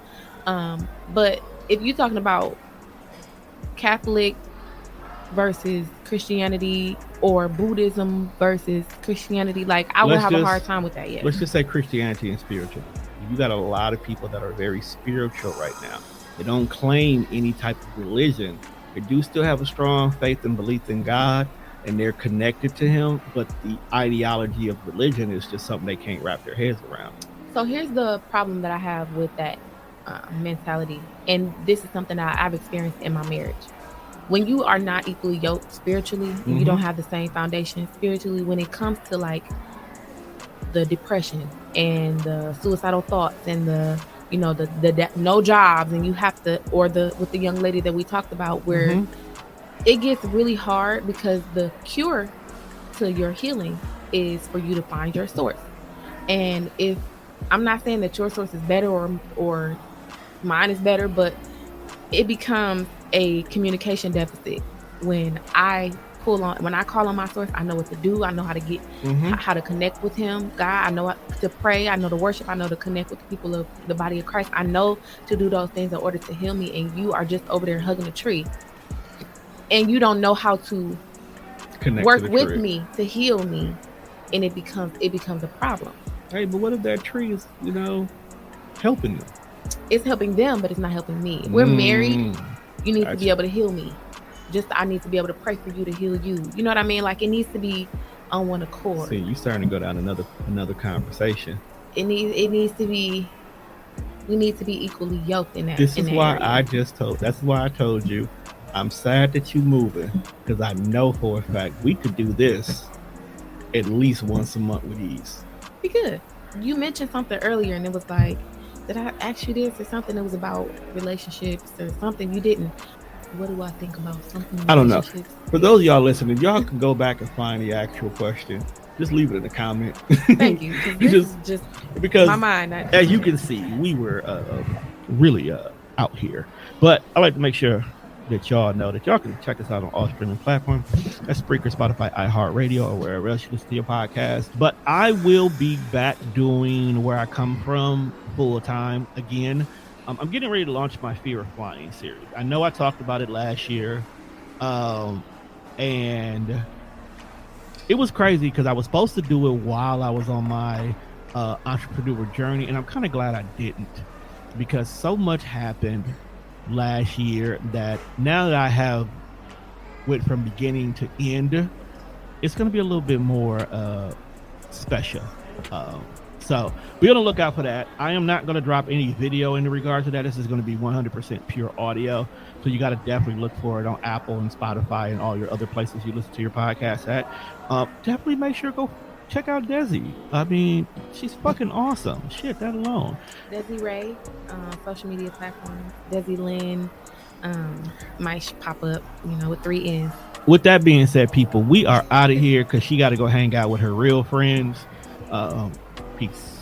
But if you're talking about Catholic versus Christianity or Buddhism versus Christianity, like I would have a hard time with that. Yeah. Let's just say Christianity and spiritual. You got a lot of people that are very spiritual right now. They don't claim any type of religion. They do still have a strong faith and belief in God, and they're connected to him, but the ideology of religion is just something they can't wrap their heads around. So here's the problem that I have with that mentality, and this is something that I've experienced in my marriage. When you are not equally yoked spiritually, you don't have the same foundation spiritually, when it comes to like the depression and the suicidal thoughts and the no jobs, and you have to, or with the young lady that we talked about, where it gets really hard, because the cure to your healing is for you to find your source. And if I'm not saying that your source is better or mine is better, but it becomes a communication deficit when I call on my source. I know what to do. I know how to get how to connect with him, God. I know what to pray. I know to worship. I know to connect with the people of the body of Christ. I know to do those things in order to heal me. And you are just over there hugging a tree, and you don't know how to work with me to heal me, and it becomes a problem. Hey, but what if that tree is helping you? It's helping them, but it's not helping me. We're married. You need to be able to heal me. I need to be able to pray for you to heal you. You know what I mean? Like, it needs to be on one accord. See, you starting to go down another conversation. It needs to be. We need to be equally yoked in that. That's why I told you, I'm sad that you moving, because I know for a fact we could do this at least once a month with ease. Be good. You mentioned something earlier, and it was like, did I ask you this or something that was about relationships or something? You didn't. What do I think about something? I don't know. For those of y'all listening, y'all can go back and find the actual question. Just leave it in the comment. Thank you. Just because my mind. As you can see, we were really out here. But I like to make sure that y'all know that y'all can check us out on all streaming platforms. That's Spreaker, Spotify, iHeartRadio, or wherever else you listen to your podcast. But I will be back doing Where I Come From full time again. I'm getting ready to launch my Fear of Flying series. I know I talked about it last year, and it was crazy because I was supposed to do it while I was on my entrepreneur journey, and I'm kind of glad I didn't, because so much happened last year that now that I have went from beginning to end, it's going to be a little bit more special. So be on the lookout for that. I am not going to drop any video in regard to that. This is going to be 100% pure audio. So you got to definitely look for it on Apple and Spotify and all your other places you listen to your podcast at. Definitely make sure to go check out Dezi. I mean, she's fucking awesome. Shit, that alone. Dezi Rae, social media platforms. Dezi Lynn, might pop up, with 3 N's. With that being said, people, we are out of here because she got to go hang out with her real friends. Peace.